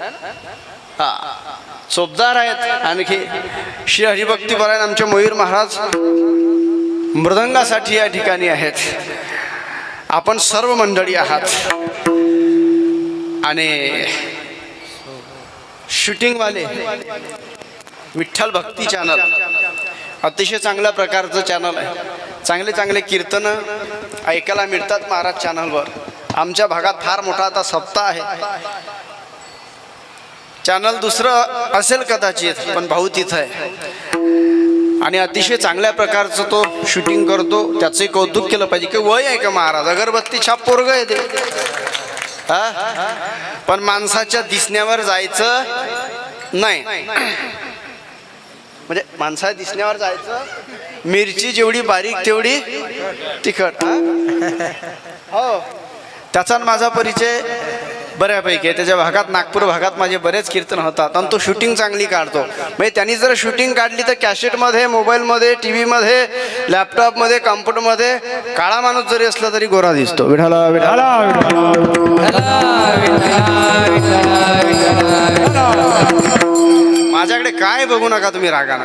हा चोपदार आहेत. आणखी श्री हरिभक्तीपरायण आमचे मयूर महाराज मृदंगासाठी या ठिकाणी आहेत. आपण सर्व मंडळी आहात. आणि शूटिंगवाले विठ्ठल भक्ती चॅनल अतिशय चांगल्या प्रकारचं चॅनल आहे. चांगले चांगले कीर्तन ऐकायला मिळतात महाराज चॅनलवर. आमच्या भागात फार मोठा आता सप्ताह आहे. चॅनल दुसरं असेल कदाचित पण भाऊ तिथं आहे आणि अतिशय चांगल्या प्रकारचं तो शूटिंग करतो. त्याचंही कौतुक केलं पाहिजे. की वय आहे का महाराज? अगरबत्ती छाप पोरग आहे ते. पण माणसाच्या दिसण्यावर जायचं नाही. म्हणजे माणसाच्या दिसण्यावर जायचं. मिरची जेवढी बारीक तेवढी तिखट. हो त्याचा माझा परिचय बऱ्यापैकी त्याच्या भागात, नागपूर भागात माझे बरेच कीर्तन होतात आणि तो शूटिंग चांगली काढतो. म्हणजे त्यांनी जर शूटिंग काढली तर कॅसेटमध्ये, मोबाईलमध्ये, टी व्हीमध्ये, लॅपटॉपमध्ये, कॉम्प्युटरमध्ये काळा माणूस जरी असला तरी गोरा दिसतो. विठाला विठाला माझ्याकडे काय बघू नका तुम्ही रागाना,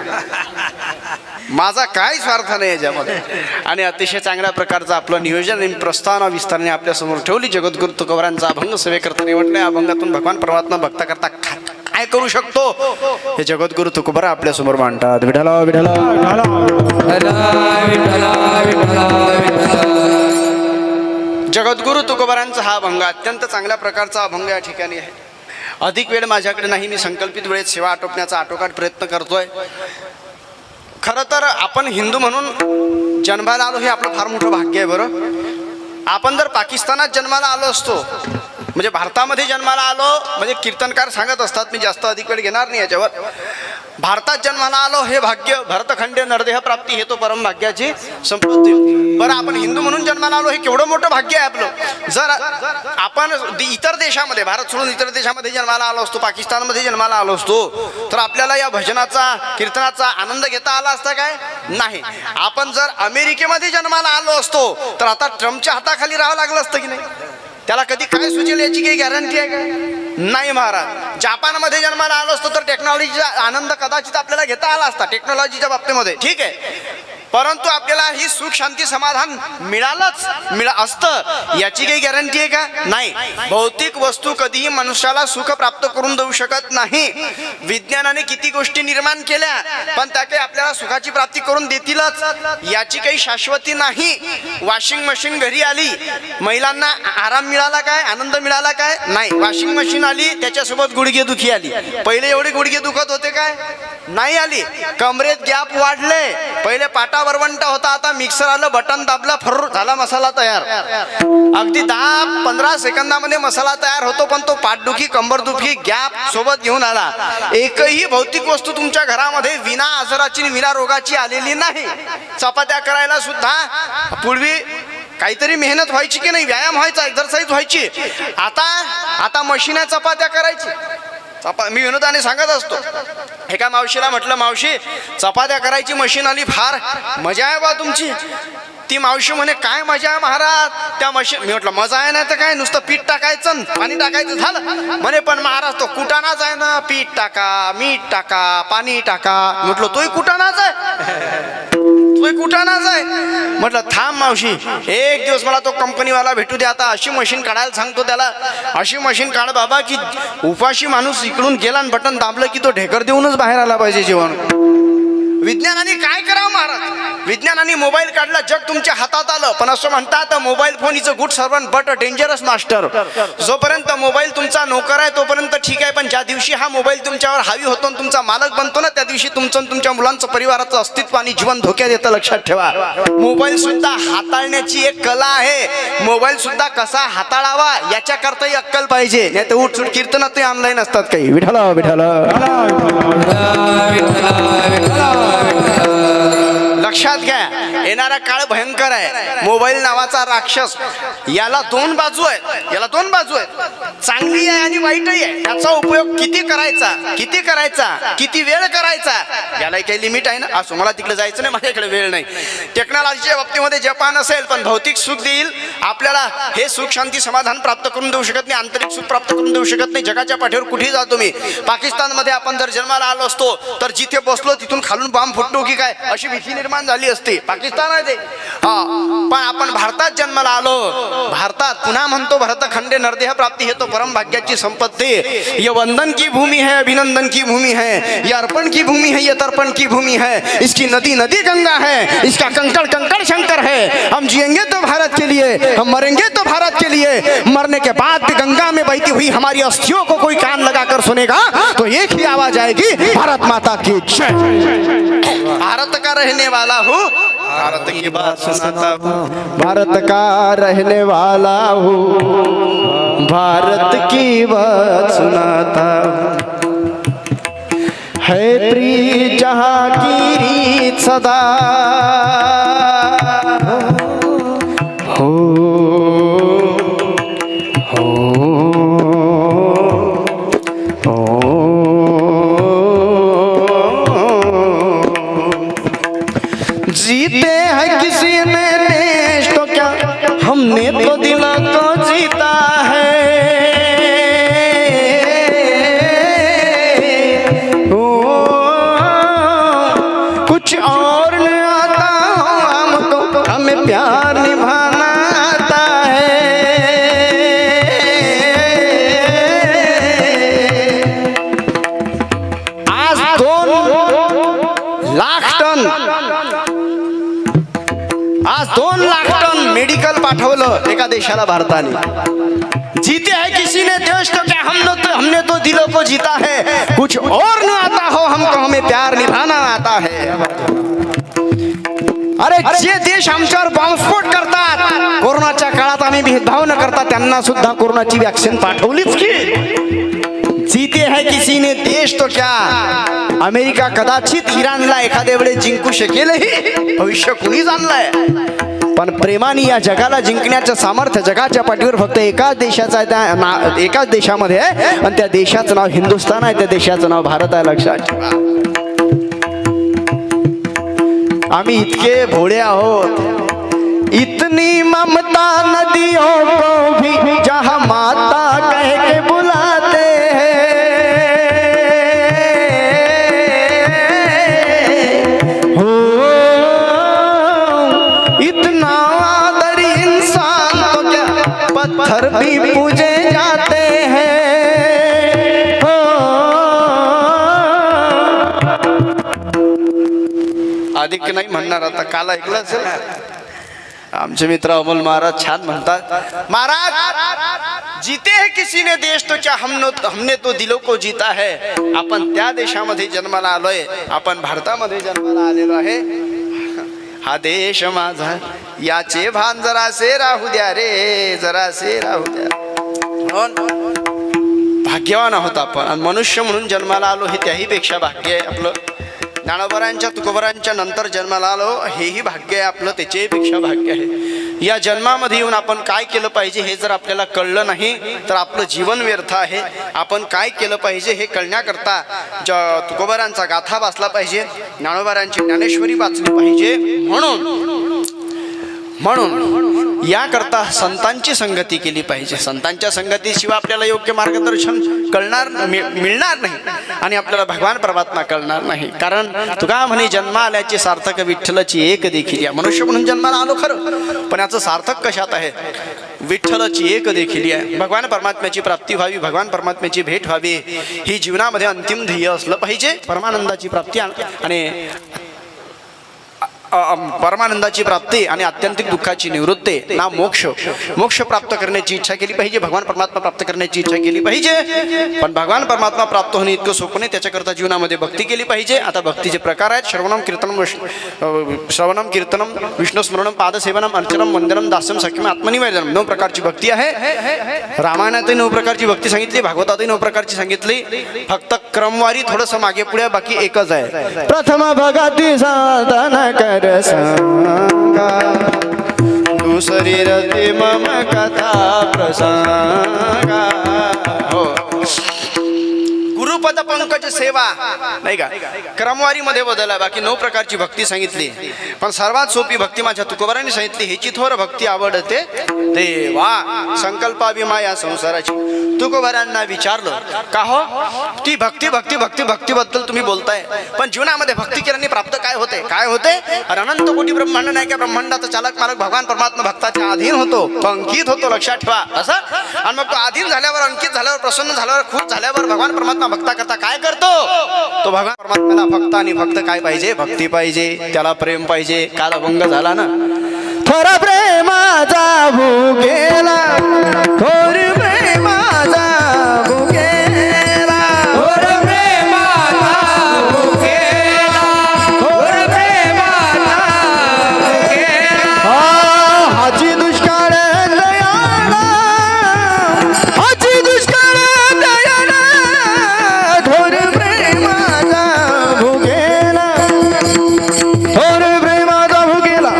माझा काय स्वार्थ नाही याच्यामध्ये. आणि अतिशय चांगल्या प्रकारचं आपलं नियोजन आणि प्रस्तावना विस्ताराने आपल्या समोर ठेवली. जगद्गुरु तुकोबारांचा अभंग सेवेकरता निवडले. अभंगातून भगवान परमात्मा भक्ता करता काय करू शकतो हे जगद्गुरु तुकोबारा आपल्या समोर मांडतात. विठाला विठाला जगद्गुरु तुकोबारांचा हा अभंग अत्यंत चांगल्या प्रकारचा अभंग या ठिकाणी आहे. अधिक वेळ माझ्याकडे नाही, मी संकल्पित वेळेत सेवा आटोपण्याचा आटोकाट प्रयत्न करतोय. खरं तर आपण हिंदू म्हणून जन्माला आलो हे आपलं फार मोठं भाग्य आहे. बरं, आपण जर पाकिस्तानात जन्माला आलो असतो, म्हणजे भारतामध्ये जन्माला आलो, म्हणजे कीर्तनकार सांगत असतात, मी जास्त अधिक वेळ घेणार नाही याच्यावर. भारतात जन्माला आलो हे भाग्य, भरतखंडे नरदेह प्राप्ती हे तो परम भाग्याची संपत्ती. बरं, आपण हिंदू म्हणून जन्माला आलो हे केवढं मोठं भाग्य आहे आपलं. जर आपण इतर देशामध्ये, भारत सोडून इतर देशामध्ये जन्माला आलो असतो, पाकिस्तानमध्ये जन्माला आलो असतो, तर आपल्याला या भजनाचा, कीर्तनाचा आनंद घेता आला असता काय? नाही. आपण जर अमेरिकेमध्ये जन्माला आलो असतो तर आता ट्रम्पच्या हाताखाली राहावं लागलं असतं की नाही? त्याला कधी काय सुचेल याची काही गॅरंटी आहे का? नाही महाराज. जापानमध्ये जन्माला आलो असतो तर टेक्नॉलॉजीचा आनंद कदाचित आपल्याला घेता आला असता, टेक्नॉलॉजीच्या बाबतीमध्ये, ठीक आहे. परंतु आपल्याला ही सुख शांती समाधान मिळालंच असतं याची काही गॅरंटी आहे का? नाही. भौतिक वस्तू कधीही मनुष्याला सुख प्राप्त करून देऊ शकत नाही. विज्ञानाने किती गोष्टी निर्माण केल्या पण त्या काही आपल्याला सुखाची प्राप्ती करून देतीलच याची काही शाश्वती नाही. वॉशिंग मशीन घरी आली, महिलांना आराम मिळाला काय? आनंद मिळाला काय? नाही. वॉशिंग मशीन आली, त्याच्यासोबत गुडघेदुखी आली. पहिले एवढे गुडघे दुखत होते काय? नाही आली. कमरेत गॅप वाढले. पहिले पाटा वरवंटा होता, आता मिक्सर आलं, बटन दाबला, फर झाला मसाला तयार. अगदी 10-15 सेकंदामध्ये मसाला तयार होतो. पण तो पाठदुखी, कंबरदुखी गॅप सोबत घेऊन आला. एकही भौतिक वस्तू तुमच्या घरामध्ये विना आजाराची, विना रोगाची आलेली नाही. चपात्या करायला सुद्धा पूर्वी काहीतरी मेहनत व्हायची की नाही, व्यायाम व्हायचा, एक्सरसाइज व्हायची. आता मशीन चपात्या करायची. मी विनोदाने सांगत असतो, एका मावशीला म्हटलं, मावशी चपात्या करायची मशीन आली, फार मजा आहे बा तुमची. ती मावशी म्हणे, काय मजा आहे महाराज त्या मशीन? मी म्हटलं मजा आहे ना तर काय, नुसतं पीठ टाकायचं, पाणी टाकायचं, झालं. म्हणे पण महाराज तो कुटाणाच आहे ना, पीठ टाका, मीठ टाका, पाणी टाका. म्हटलं तोही कुटाणाच आहे, तोही कुटाणाच आहे. म्हटलं थांब मावशी, एक दिवस मला तो कंपनीवाला भेटू दे, आता अशी मशीन काढायला सांगतो त्याला. अशी मशीन काढ बाबा की उपाशी माणूस इकडून गेला आणि बटन दाबलं की तो ढेकर देऊनच बाहेर आला पाहिजे जेवण. विज्ञानाने काय करावं महाराज? विज्ञानाने मोबाईल काढला, जग तुमच्या हातात आलं. पण असं म्हणतात mobile phone is a good servant but a dangerous master. जोपर्यंत मोबाईल तुमचा नोकर आहे तोपर्यंत ठीक आहे, पण ज्या दिवशी हा मोबाईल तुमच्यावर हावी होतो आणि तुमचा मालक बनतो ना, त्या दिवशी तुमचं आणि तुमच्या मुलांचं, परिवाराचं अस्तित्व आणि जीवन धोक्यात येतं. लक्षात ठेवा, मोबाईल सुद्धा हाताळण्याची एक कला आहे. मोबाईल सुद्धा कसा हाताळावा याच्याकरताही अक्कल पाहिजे. नाही तर उठसूट कीर्तनात ऑनलाईन असतात काही. विठाला विठाला लक्षात घ्या, येणारा काळ भयंकर आहे. मोबाईल नावाचा राक्षस, याला दोन बाजू आहेत, याला दोन बाजू आहेत, चांगली आहे आणि वाईटही आहे. याचा उपयोग किती करायचा, किती करायचा, किती वेळ करायचा, याला काही लिमिट आहे ना. असो, मला तिकडे जायचं नाही, माझ्याकडे वेळ नाही. टेक्नॉलॉजीच्या बाबतीमध्ये जपान असेल, पण भौतिक सुख देईल आपल्याला, हे सुख शांती समाधान प्राप्त करून देऊ शकत नाही, आंतरिक सुख प्राप्त करून देऊ शकत नाही. जगाच्या पाठीवर कुठेही जा तुम्ही. पाकिस्तानमध्ये आपण जर जन्माला आलो असतो तर जिथे बसलो तिथून खालून बॉम्ब फुटतो की काय अशी भीती निर्माण झाली असते. पाकिस्तान आहे ते. पण आपण भारतात जन्माला आलो. भारतात पुन्हा म्हणतो, भरतखंडे नरदेह प्राप्ती हे तो परम भाग्याची संपत्ती. ये वंदन की भूमि है, अभिनंदन की भूमि है, ये अर्पण की भूमि है, ये तर्पण की भूमि है. इसकी नदी नदी गंगा है, इसका कंकड़ कंकड़ शंकर है. हम जिएंगे तो भारत के लिए, हम मरेंगे तो भारत के लिए. मरने के बाद भी गंगा में बहती हुई हमारी अस्थियों को कोई कान लगाकर सुनेगा तो एक ही आवाज आएगी, भारत माता की जय. भारत का रहने वाला हूँ, भारत की बात सुनाता हूँ. भारत का रहने वाला हूँ, भारत की बात सुनाता हूँ. है प्रीत जहाँ की रीत सदा हो. हमने तो दिल को जीता है, कुछ और न आता हमको, हमें प्यार निभाना आता है। आज 2 लाख टन मेडिकल पाठवलं एका देशाला भारताने। जीते है किसी ने देश तो क्या हमने तो दिलों को जीता है, कुछ और न आता हो हमको, हमें प्यार निभाना आता है। अरे जे देश आमच्यावर बॉम्बस्फोट करतात, कोरोनाच्या काळात आम्ही भेदभाव न करता त्यांना सुद्धा कोरोनाची वॅक्सिन पाठवलीच की। जीते है किसी ने देश तो क्या, अमेरिका कदाचित इराणला एखाद्या वेळेस जिंकू शकेलही, भविष्य कुणी जाणलंय। पण प्रेमाने या जगाला जिंकण्याचं सामर्थ्य जगाच्या पाठीवर फक्त एकाच देशाचं आहे, एकाच देशामध्ये आहे, आणि त्या देशाचं नाव हिंदुस्थान आहे, त्या देशाचं नाव भारत आहे, लक्षात ठेवा। आम्ही इतके भोळे आहोत, इतनी ममता नदियों को भी जहां माता कह के बुलाते पत्थर भी पूजे जाते हैं। अधिक नाही म्हणणार आता, काल ऐकलं असेल आमचे मित्र अमोल महाराज छान म्हणतात, महाराज जीते है किसी ने देश तो क्या हमने तो दिलों को जीता है। आपण त्या देशामध्ये जन्माला आलोय, आपण भारतामध्ये जन्माला आलेलो आहे। हा देश माझा, याचे भान जरासे राहू द्या रे, जरासे राहू द्या। भाग्यवान आहोत आपण, आणि मनुष्य म्हणून जन्माला आलो हे त्याही पेक्षा भाग्य आहे आपलं। ज्ञानोबरांच्या तुकोबरांच्या नंतर जन्माला आलो हेही भाग्य आहे आपलं, त्याच्याही पेक्षा भाग्य आहे। या जन्मामध्ये येऊन आपण काय केलं पाहिजे हे जर आपल्याला कळलं नाही तर आपलं जीवन व्यर्थ आहे। आपण काय केलं पाहिजे हे कळण्याकरता तुकोबरांचा गाथा वाचला पाहिजे, ज्ञानोबरांची ज्ञानेश्वरी वाचली पाहिजे। म्हणून याकरता संतांची संगती केली पाहिजे। संतांच्या संगतीशिवाय आपल्याला योग्य मार्गदर्शन मिळणार नाही, आणि आपल्याला भगवान परमात्मा कळणार नाही। कारण तुका म्हणे जन्म आल्याची सार्थक विठ्ठलाची एक देखील, या मनुष्य म्हणून जन्माला आलो खरं, पण याचं सार्थक कशात आहे, विठ्ठलाची एक देखील आहे। भगवान परमात्म्याची प्राप्ती व्हावी, भगवान परमात्म्याची भेट व्हावी, ही जीवनामध्ये अंतिम ध्येय असलं पाहिजे। परमानंदाची प्राप्ती आणि परमानंदाची प्राप्ती आणि आत्यंतिक दुःखाची निवृत्ती ना मोक्ष प्राप्त करण्याची इच्छा केली पाहिजे, भगवान परमात्मा प्राप्त करण्याची इच्छा केली पाहिजे। पण भगवान परमात्मा प्राप्त होणे इतकं सोपं नाही, त्याच्याकरता जीवनामध्ये भक्ती केली पाहिजे। आता भक्तीचे प्रकार आहेत, श्रवणम कीर्तनम विष्णुस्मरणम पादसेवनम अर्चनम वंदनम दास्यम सख्यम आत्मनिवेदनम। 9 प्रकारची भक्ती आहे। रामायणातही 9 प्रकारची भक्ती सांगितली, भागवतातही 9 प्रकारची सांगितली, फक्त क्रमवारी थोडंसं मागे पुढे, बाकी एकच आहे। प्रथम भगती साधन कर संगा, दुसरी रती मम कथा प्रसंगा। हो, गुरुपद पंकज सेवा नाही का, क्रमवारी मध्ये बदलला, बाकी 9 प्रकारची भक्ती सांगितली, पण सर्वात सोपी भक्ती माझ्या तुकोबरांनी सांगितली, हीची थोर भक्ती आवडते देवा। संकल्पाभिमा या संसाराची। तुकोबरांना विचारलं का हो, ती भक्ती भक्ती भक्ती भक्तीबद्दल तुम्ही बोलताय, पण जीवनामध्ये भक्ती केल्याने प्राप्त काय होते, काय होते? अनंत कोटी ब्रह्मांड नाही का, ब्रह्मांडाचा चालक मालक भगवान परमात्मा भक्ताच्या अधीन होतो, अंकित होतो, लक्षात ठेवा असं। आणि मग तो अधीन झाल्यावर, अंकित झाल्यावर, प्रसन्न झाल्यावर, खुश झाल्यावर भगवान परमात्मा भक्ता करता काय करतो, तो भगवान परमात्म्याला फक्त आणि फक्त काय पाहिजे, भक्ती पाहिजे, त्याला प्रेम पाहिजे। काल अभंग झाला ना, थोर प्रेमाचा भुकेला, थोर प्रेमाचा भुकेला, थोर प्रेमाचा भुकेला, थोर प्रेमाचा भुकेला। हाची दुष्काळ दयाळा, हाची दुष्काळ दयाळा, थोर प्रेमाचा भुकेला, थोर प्रेमाचा भुकेला।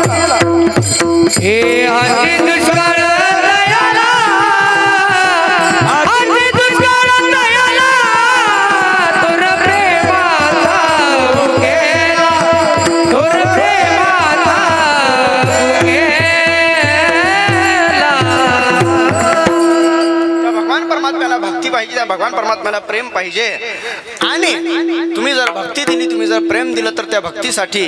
हे हाची दुष्काळ पाहिजे, त्या भगवान परमात्म्याला प्रेम पाहिजे. आणि तुम्ही जर भक्ती दिली, तुम्ही जर प्रेम दिलं, तर त्या भक्तीसाठी,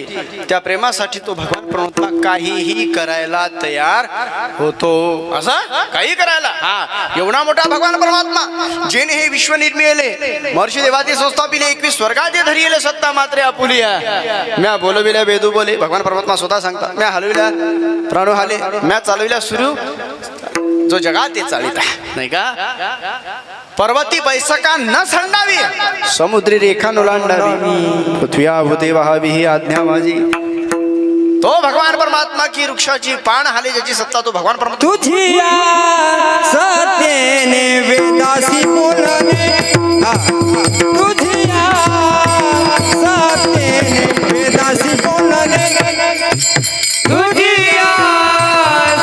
त्या प्रेमासाठी तो भगवान परमात्मा काहीही करायला तयार होतो. असं काही करायला. हा, एवढा मोठा भगवान परमात्मा जेने हे विश्व निर्मिले, महर्षी देवाती संस्थापिले, 21 स्वर्गाचे धरिले, सत्ता मात्रे आपुलिया. म्या बोलविल्या वेदू बोले. भगवान परमात्मा स्वतः सांगतात, म्या हलविल्या प्राणो हाले, म्या चालविल्या सुरू जो जगात ते चालित आहे, नाही का. पर्वती बैसका न संडावी, समुद्री रेखा नुलांडावी, पृथ्व्या भूते वाहावी ही आज्ञा माझी. तो भगवान परमात्मा की वृक्षाची पान हाले, ज्याची सत्ता तो भगवान परमात्मा. तुझिया सत्यने वेदासी बोलणे, तुझिया सत्यने वेदासी बोलणे, तुझिया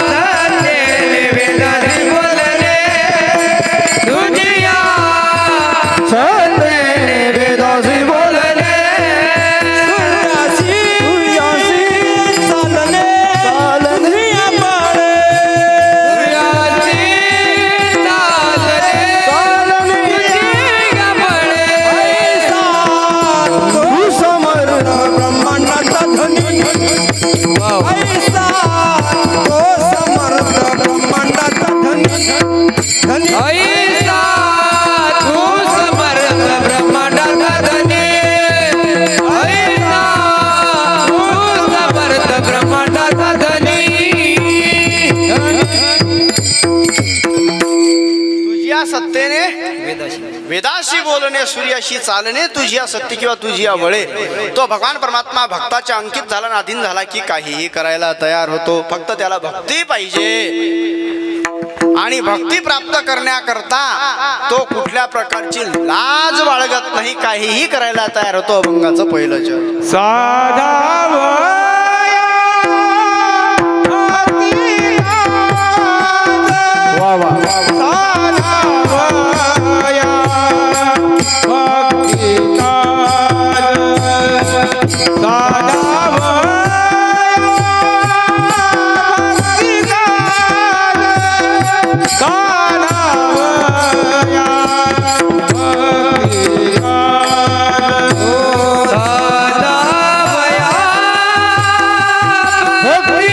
सत्यने वेदासी बोलणे, तुझिया सत्यने वेदासी बोलणे, तुझ्यासी चालणे, तुझिया पाळे, ऐसा तू समर्थ ब्रह्मांडाचा धनी, ऐसा तू समर्थ ब्रह्मांडाचा धनी. तुझ्या सत्तेने वेदाशी बोलणे, सूर्याशी चालणे, तुझ्या सत्य किंवा तुझ्या वळे. तो भगवान परमात्मा भक्ताच्या अंकित झाला, नाधीन झाला की काहीही करायला तयार होतो. फक्त त्याला भक्ती पाहिजे. आणि भक्ती प्राप्त करण्याकरता तो कुठल्या प्रकारची लाज बाळगत नाही, काहीही करायला तयार होतो. अभंगाचं पहिलं चरण. वा वा. भक्ती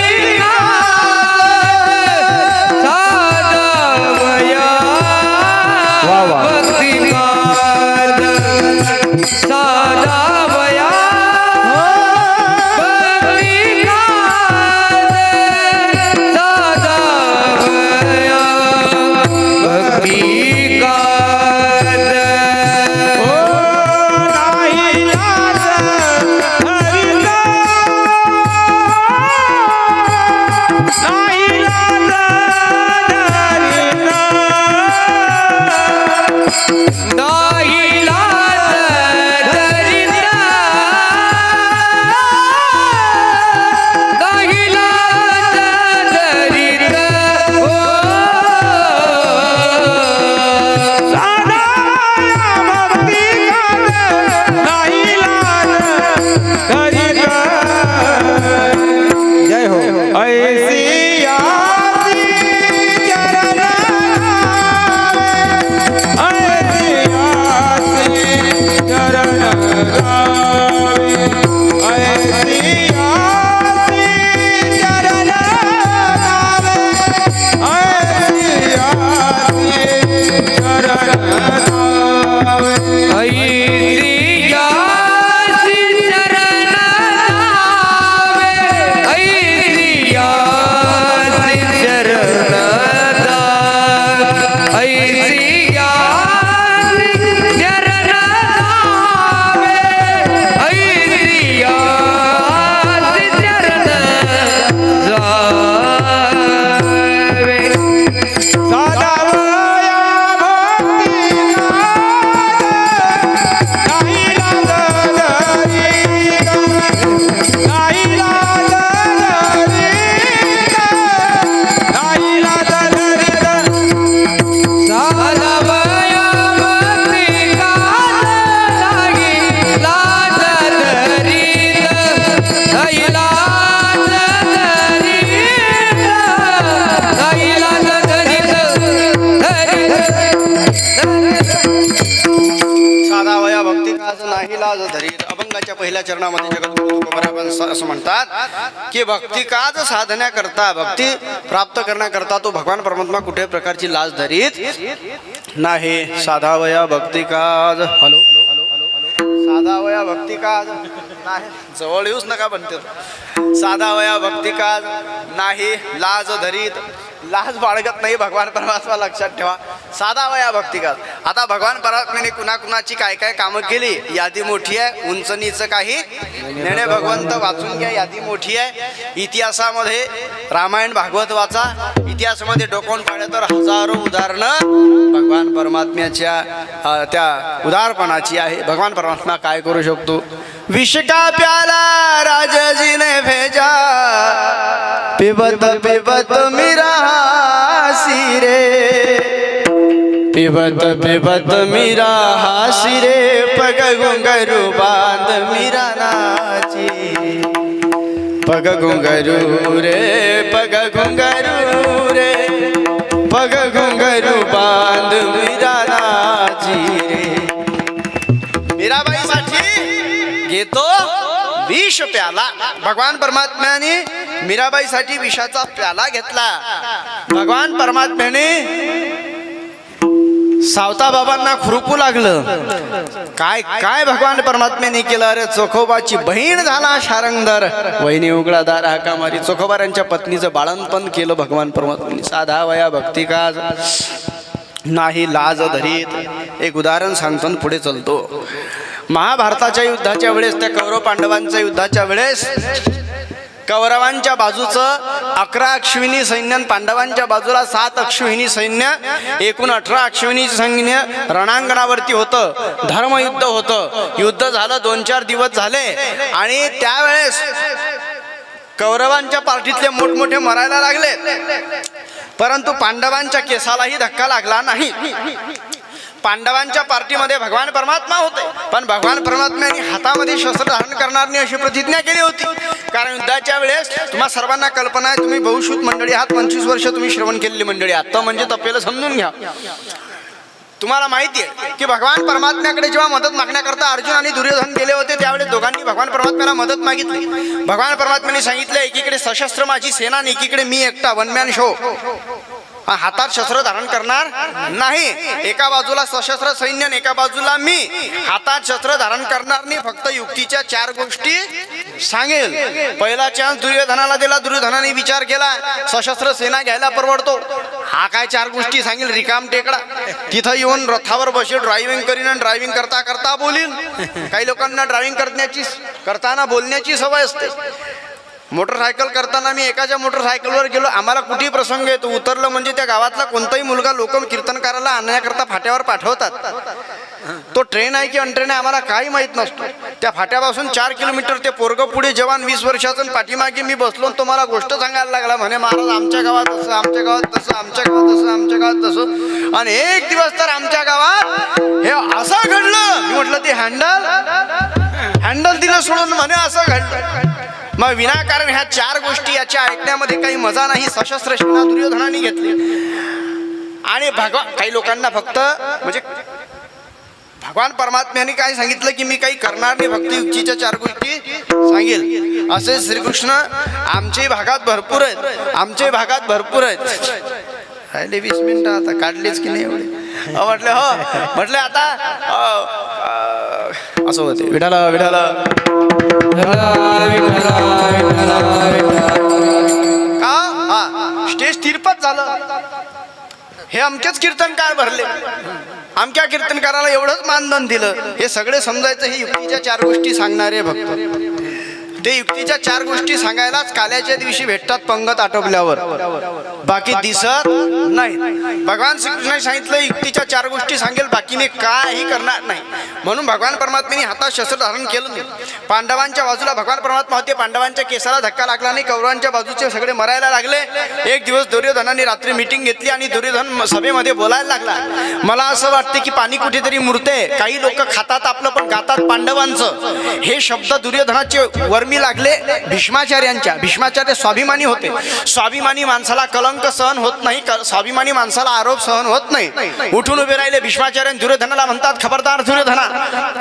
काज नाही लाज धरीत. अभंगाच्या पहिल्या चरणामध्ये जगद्गुरु तुकोबराय असं म्हणतात की भक्ती काज साधण्या करता, भक्ती प्राप्त करण्याकरता तो भगवान परमात्मा कुठे प्रकारची लाज धरीत नाही. साधावया भक्ती काज. हॅलो, साधावया भक्ती काज नाही. जवळ येऊच नका बनते. साधावया भक्ती काज नाही लाज धरीत. लाज बाळगत नाही भगवान परमात्मा, लक्षात ठेवा. साधावया भक्ती काज. आता भगवान परमात्म्याने कुणाकुणाची काय काय कामं केली यादी मोठी आहे, उंच नीच काही नेणे भगवंत वाचून घ्या, यादी मोठी आहे. इतिहासामध्ये रामायण भागवत वाचा, इतिहासामध्ये डोकावून पाहिलं तर हजारो उदाहरणं भगवान परमात्म्याच्या त्या उदारपणाची आहे. भगवान परमात्मा काय करू शकतो. विष का प्याला राजजीने भेजा, पिबत पिबत मीरा हासी रे, पिबत पिबत मीरा हासी रे, पग घुंगरू बांध मीरा नाची, पग घुंगरू रे, पग घुंगरू रे, पग घुंगरू बांध मीरा नाची रे. मीराबाईसाठी घेतो विष प्याला. भगवान परमात्म्याने मीराबाईसाठी विषाचा प्याला घेतला. भगवान परमात्म्याने सावता बाबांना खुरपू लागलं. काय काय भगवान परमात्म्याने केलं. अरे चोखोबाची बहीण झाला शारंगधर, वहिनी उघडादार हाका मारी. चोखोबारांच्या पत्नीचं बाळंतपण केलं भगवान परमात्म्याने. साधावया भक्ती काज नाही लाज धरीत. एक उदाहरण सांगतो पुढे चलतो. महाभारताच्या युद्धाच्या वेळेस, त्या कौरव पांडवांच्या युद्धाच्या वेळेस कौरवांच्या बाजूचं 11 अश्विनी सैन्य, पांडवांच्या बाजूला 7 अश्विनी सैन्य, एकूण 18 अश्विनी सैन्य रणांगणावरती होतं. धर्मयुद्ध होतं. युद्ध झालं, 2-4 दिवस झाले आणि त्यावेळेस कौरवांच्या पार्टीतले मोठमोठे मरायला लागले, परंतु पांडवांच्या केसालाही धक्का लागला नाही. पांडवांच्या पार्टीमध्ये भगवान परमात्मा होते, पण भगवान परमात्म्याने हातामध्ये शस्त्र धारण करणार नाही अशी प्रतिज्ञा केली होती. कारण युद्धाच्या वेळेस तुम्हा सर्वांना कल्पना आहे, तुम्ही बहुश्रुत मंडळी आहात, 25 वर्ष तुम्ही श्रवण केलेली मंडळी आहात, तर म्हणजे तपेलं समजून घ्या. तुम्हाला माहिती आहे की भगवान परमात्म्याकडे जेव्हा मदत मागण्याकरता अर्जुन आणि दुर्योधन गेले होते, त्यावेळेस दोघांनी भगवान परमात्म्याला मदत मागितली. भगवान परमात्म्याने सांगितलं, एकीकडे सशस्त्र माझी सेना आणि एकीकडे मी एकटा वन मॅन शो, हातात शस्त्र धारण करणार नाही. एका बाजूला सशस्त्र सैन्य, एका बाजूला मी, हातात शस्त्र धारण करणार नाही. फक्त युक्तीच्या 4 गोष्टी सांगेल. पहिला चान्स दुर्योधनाला दिला. दुर्योधनाने विचार केला, सशस्त्र सेना घ्यायला परवडतो. हा काय 4 गोष्टी सांगेल, रिकाम टेकडा. तिथं येऊन रथावर बसेल, ड्रायव्हिंग करीन आणि ड्रायव्हिंग करता करता बोलील. काही लोकांना ड्रायव्हिंग करताना बोलण्याची सवय असते. मोटरसायकल करताना मी एकाच्या मोटरसायकलवर गेलो, आम्हाला कुठेही प्रसंग येतो, उतरलं म्हणजे त्या गावातला कोणताही मुलगा लोक कीर्तनकाराला आणण्याकरता फाट्यावर पाठवतात. तो ट्रेन आहे की अनट्रेन आहे आम्हाला काही माहीत नसतो. त्या फाट्यापासून 4 किलोमीटर ते पोरग पुढे जवान 20 वर्षाचं पाठीमागे मी बसलो, तो मला गोष्ट सांगायला लागला. म्हणे महाराज आमच्या गावात असं, आमच्या गावात तसं, आमच्या गावात तसं, आमच्या गावात तसं. आणि एक दिवस तर आमच्या गावात हे असं घडलं. मी म्हटलं ते हँडल दिलं सोडून, म्हणे असं घडलं. मग विनाकारण ह्या 4 गोष्टी याच्या ऐकण्यामध्ये काही मजा नाही. सशस्त्र सेना दुर्योधनाने घेतली आणि काही लोकांना फक्त म्हणजे भगवान परमात्म्याने काय सांगितलं की मी काही करणार नाही, फक्त युक्तीच्या 4 गोष्टी सांगेल. असे श्रीकृष्ण आमच्याही भागात भरपूर आहेत, आमच्याही भागात भरपूर आहेत. राहिले 20 मिनिटं आता काढलीच की नाही एवढे. म्हटलं हो, म्हटलं आता असं होते. विठाला विठाला स्टेज तिरपत झालं. हे अमकेच कीर्तनकार भरले, अमक्या कीर्तनकाराला एवढंच मानधन दिलं. हे सगळे समजायचं हे युक्तीच्या 4 गोष्टी सांगणारे भक्त. ते युक्तीच्या 4 गोष्टी सांगायलाच काल्याच्या दिवशी भेटतात पंगत आटोपल्यावर, बाकी दिसत नाही. भगवान श्रीकृष्णाने सांगितलं युक्तीच्या 4 गोष्टी सांगेल, बाकी मी काही करणार नाही. म्हणून भगवान परमात्म्याने हातात शस्त्र धारण केलं नाही. पांडवांच्या बाजूला भगवान परमात्मा होते, पांडवांच्या केसाला धक्का लागला नाही. कौरवांच्या बाजूचे सगळे मरायला लागले. एक दिवस दुर्योधनाने रात्री मीटिंग घेतली आणि दुर्योधन सभेमध्ये बोलायला लागला, मला असं वाटते की पाणी कुठेतरी मुरते. काही लोक खातात आपलं पण गातात पांडवांचं. हे शब्द दुर्योधनाचे मर्मी लागले भीष्माचार्यांच्या. भीष्माचार्य स्वाभिमानी होते. स्वाभिमानी माणसाला कलंक सहन होत नाही, स्वाभिमानी माणसाला आरोप सहन होत नाही. उठून उभे राहिले भीष्माचार्य दुर्योधनाला म्हणतात, खबरदार दुर्योधना,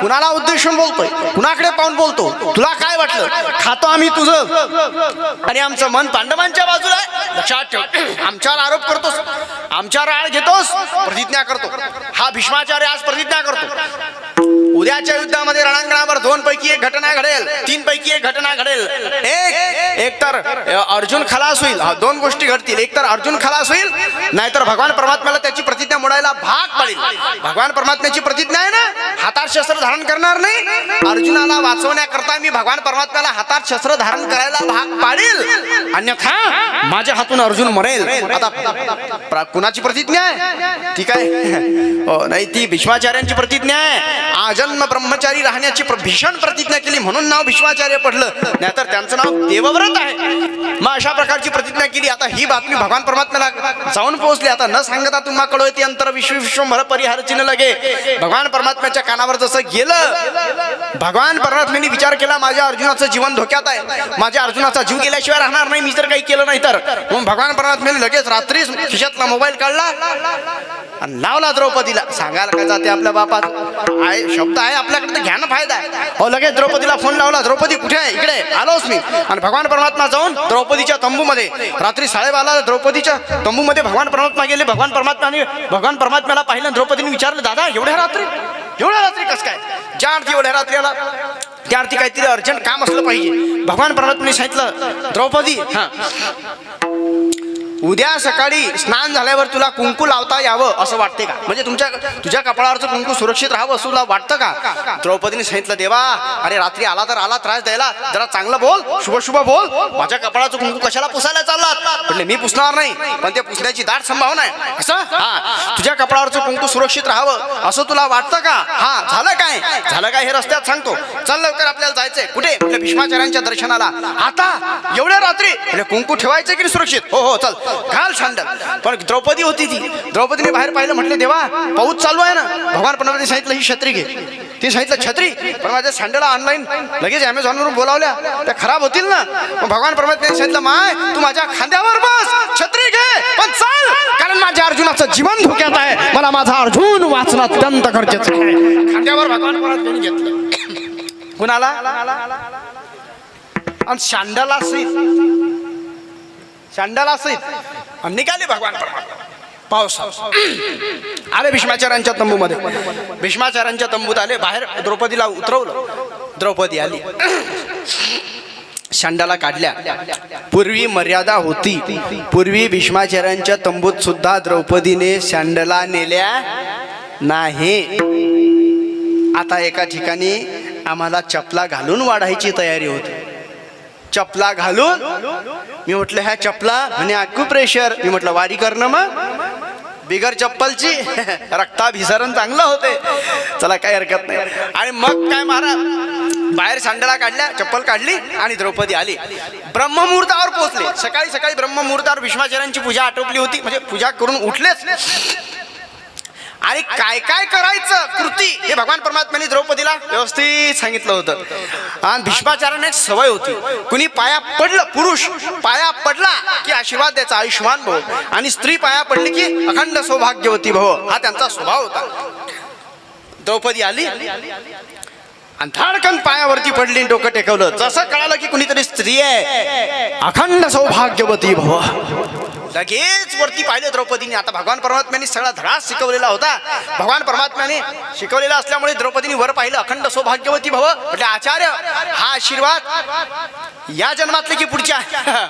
कुणाला उद्देशून बोलतोय, कुणाकडे पाहून बोलतो, तुला काय वाटलं? खातो आम्ही तुझं आणि आमचं मन पांडवांच्या बाजूला आहे. लक्षात ठेव, आमच्यावर आरोप करतोस, आमच्यावर आळ घेतोस, प्रतिज्ञा करतो. हा भीष्माचार्य आज प्रतिज्ञा करतो, उद्याच्या युद्धामध्ये रणांगणावर 2 पैकी 1 घटना घडेल, 3 पैकी 1 घटना घडेल. एक तर अर्जुन खलास होईल, 2 गोष्टी घडतील. एक तर अर्जुन खलास होईल, नाहीतर भगवान परमात्म्याला त्याची प्रतिज्ञा मोडायला भाग पडेल. भगवान परमात्म्याची प्रतिज्ञा आहे ना, हातात शस्त्र धारण करणार नाही. अर्जुनाला वाचवण्याकरता मी भगवान परमात्म्याला हातात शस्त्र धारण करायला भाग पाडेल, अन्यथा माझ्या हातून अर्जुन मरेल. आता कुणाची प्रतिज्ञा आहे? ठीक आहे, नाही, ती भीष्माचार्यांची प्रतिज्ञा आहे. आजन्म ब्रह्मचारी राहण्याची भीषण प्रतिज्ञा केली म्हणून नाव भीष्माचार्य पडलं, नाहीतर त्यांचं नाव देवव्रत आहे. मग अशा प्रकारची प्रतिज्ञा केली. आता ही बातमी भगवान परमात्म्याला जाऊन पोहोचली. आता न सांगता तुम्हा कळवते अंतर विश्वभर परिहार चिन्ह लगे. भगवान परमात्म्याच्या कानावर जसं गेलं, भगवान परमात्म्याने विचार केला, माझ्या अर्जुनाचं जीवन धोक्यात आहे, माझ्या अर्जुनाचा जीव गेल्याशिवाय राहणार नाही मी जर काही केलं नाही तर. मग भगवान परमात्म्याने लगेच रात्रीच खिशातला मोबाईल काढला आणि लावला द्रौपदीला. सांगायला काय जाते आपल्या बापात आहे, शब्द आहे आपल्याकडे तर घ्या ना, फायदा आहे. हो, लगेच द्रौपदीला फोन लावला, द्रौपदी कुठे आहे? इकडे आलोच मी. आणि भगवान परमात्मा जाऊन द्रौपदीच्या तंबूमध्ये रात्री 12:30 द्रौपदीच्या तंबूमध्ये भगवान परमात्मा गेले. भगवान परमात्म्याला पाहिलं. द्रौपदीने विचारलं, दादा एवढ्या रात्री कसं काय? ज्या अर्थी एवढ्या रात्री आला त्या अर्थी काहीतरी अर्जंट काम असलं पाहिजे. भगवान परमात्म्याने सांगितलं, द्रौपदी, उद्या सकाळी स्नान झाल्यावर तुला कुंकू लावता यावं असं वाटते का? म्हणजे तुझ्या कपाळावरचं कुंकू सुरक्षित राहावं असं तुला वाटतं का? द्रौपदीने सांगितलं, देवा, अरे रात्री आला तर आला, त्रास द्यायला, जरा चांगलं बोल, शुभ बोल. माझ्या कपाळाचं कुंकू कशाला पुसायला चाललात? म्हटले, मी पुसणार नाही, पण ते पुसण्याची दाट संभावना आहे. असं? हा, तुझ्या कपाळावरचं कुंकू सुरक्षित राहावं असं तुला वाटतं का? हा, झालं काय हे रस्त्यात सांगतो, चल लवकर आपल्याला जायचंय. कुठे? म्हटलं भीष्माचार्यांच्या दर्शनाला. आता एवढ्या रात्री? म्हटले, कुंकू ठेवायचं की सुरक्षित? हो, चल, घाल शांडल. पण द्रौपदी होती ती. द्रौपदीने बाहेर पाहिलं, म्हटले, देवा, पाऊस चालू आहे ना. भगवान परमात्म्याने सांगितलं, ही छत्री घे. ती सांगितलं, छत्री? पण माझ्या सँडल ऑनलाईन लगेच अमेझॉनवरून बोलावल्या, त्या खराब होतील ना. मग भगवान परमात्म्याने सांगितलं, माय, तू माझ्या खांद्यावर बस, छत्री घे, पण चाल, कारण माझ्या अर्जुनाचं जीवन धोक्यात आहे, मला माझा अर्जुन वाचणं अत्यंत गरजेचं आहे. खांद्यावर भगवान परमात्म्याने घेतलं. कुणाला? आणि शांडाला सहित निघाले भगवान परमात्मा पावसात. आले भीष्माचार्यांच्या तंबूमध्ये. भीष्माचार्यांच्या तंबूत आले, बाहेर द्रौपदीला उतरवलं. द्रौपदी आली, शांडाला काढल्या. पूर्वी मर्यादा होती. पूर्वी भीष्माचार्यांच्या तंबूत सुद्धा द्रौपदीने शांडला नेल्या नाही. आता एका ठिकाणी आम्हाला चपला घालून वाढायची तयारी होती. चपला घालून, मी म्हटलं, ह्या चपला म्हणे अॅक्युप्रेशर. मी म्हटलं, वारी करणं मग बिगर चप्पलची रक्ताभिसरण चांगलं होते. चला, काही हरकत नाही. आणि मग काय महाराज, बाहेर सांडला काढल्या, चप्पल काढली आणि द्रौपदी आली. ब्रह्ममुहूर्तावर पोहोचले. सकाळी ब्रह्ममुहूर्तावर भीष्माचार्यांची पूजा आटोपली होती, म्हणजे पूजा करून उठलेच. आणि काय करायचं कृती हे भगवान परमात्म्याने द्रौपदीला व्यवस्थित सांगितलं होतं. आणि भीष्माचार्यांना एक सवय होती, कुणी पाया पडलं, पुरुष पाया पडला की आशीर्वाद द्यायचा, आयुष्यमान भव. आणि स्त्री पाया पडली की अखंड सौभाग्यवती भव, हा त्यांचा स्वभाव होता. द्रौपदी आली आणि धाडकन पायावरती पडली, डोकं टेकवलं. जसं कळालं की कुणीतरी स्त्री आहे, अखंड सौभाग्यवती भव. लगेच वरती पाहिले द्रौपदीने. आता भगवान परमात्म्याने सगळा धडा शिकवलेला होता. भगवान परमात्म्याने शिकवलेला असल्यामुळे द्रौपदीने वर पाहिलं, अखंड सौभाग्यवती भव. म्हटले, आचार्य, हा आशीर्वाद या जन्मातले की पुढच्या?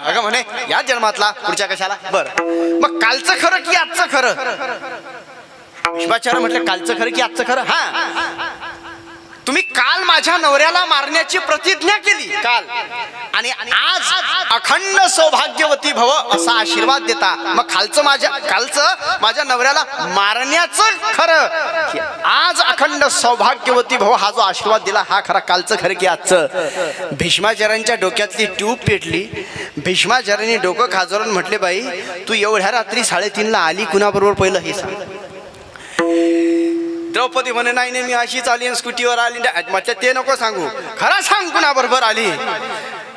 अगं म्हणे, या जन्मातला, पुढच्या कशाला? बरं, मग कालचं खरं की आजचं खरं? भीष्माचार्य म्हटलं, कालचं खरं की आजचं खरं? हा, तुम्ही काल माझ्या नवऱ्याला मारण्याची प्रतिज्ञा केली काल, आणि आज अखंड सौभाग्यवती भव असा आशीर्वाद देता. मग कालचं माझ्या नवऱ्याला मारण्याचं खरं, आज अखंड सौभाग्यवती भव हा जो आशीर्वाद दिला, हा खरा कालचं खरं की आजचं? भीष्माचार्यांच्या डोक्यातली ट्यूब पेटली. भीष्माचार्यांनी डोकं खाजवून म्हटले, बाई, तू एवढ्या रात्री 3:30ला आली कुणाबरोबर पहिलं हे सांग. द्रौपदी म्हणे, नाही, मी अशीच आली, स्कूटीवर आली. म्हटलं, ते नको सांगू, खरा सांग कुणाबरोबर आली.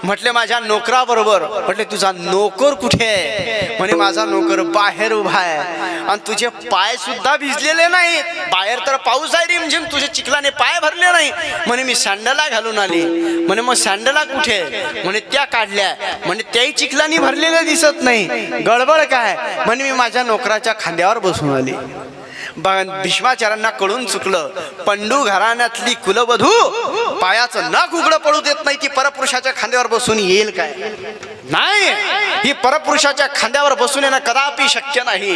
म्हटले माझ्या नोकराबरोबर. म्हटले तुझा नोकर कुठे आहे? म्हणे माझा नोकर बाहेर उभा आहे आणि तुझे पाय सुद्धा भिजलेले नाहीत. बाहेर तर पाऊस आहे रिमझिम, तुझे चिखलाने पाय भरले नाही. म्हणे मी सँडला घालून आली. म्हणे मग सँडला कुठे? म्हणे त्या काढल्या. म्हणे त्याही चिखलाने भरलेले दिसत नाही. गडबड काय? म्हणे मी माझ्या नोकराच्या खांद्यावर बसून आली. भीष्माचार्यांना कळून चुकलं. पंडू घराण्यातली कुलवधू पायाचं नख उघडं पडू देत नाही. ती परपुरुषाच्या खांद्यावर बसून येईल काय? नाही. ही परपुरुषाच्या खांद्यावर बसून येणं कदापि शक्य नाही.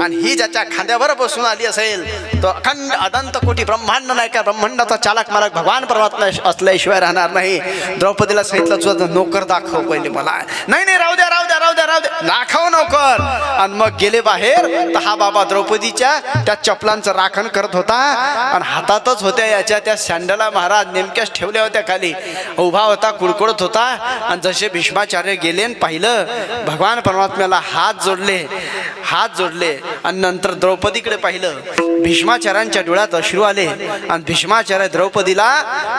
आणि ही ज्याच्या खांद्यावर बसून आली असेल तो अखंड अनंत कोटी ब्रह्मांड नाही का ब्रह्मांडाचा चालक मालक भगवान परमात्मा असल्याशिवाय राहणार नाही. द्रौपदीला सांगितलं तुझा नोकर दाखव पहिले मला. नाही नाही राहू द्या राहू द्या राहू द्या राहू द्या. दाखव नोकर. आणि मग गेले बाहेर. तर हा बाबा द्रौपदीच्या त्या चपलांचं राखण करत होता आणि हातातच होत्या याच्या त्या सँडला महाराज नेमक्याच ठेवल्या होत्या खाली. उभा होता, कुडकुडत होता. आणि जसे भीष्माचार्य गेले पाहिलं भगवान परमात्म्याला हात जोडले आणि नंतर द्रौपदीकडे पाहिलं. भीष्माचार्यांच्या डोळ्यात अश्रू आले आणि भीष्माचार्य द्रौपदीला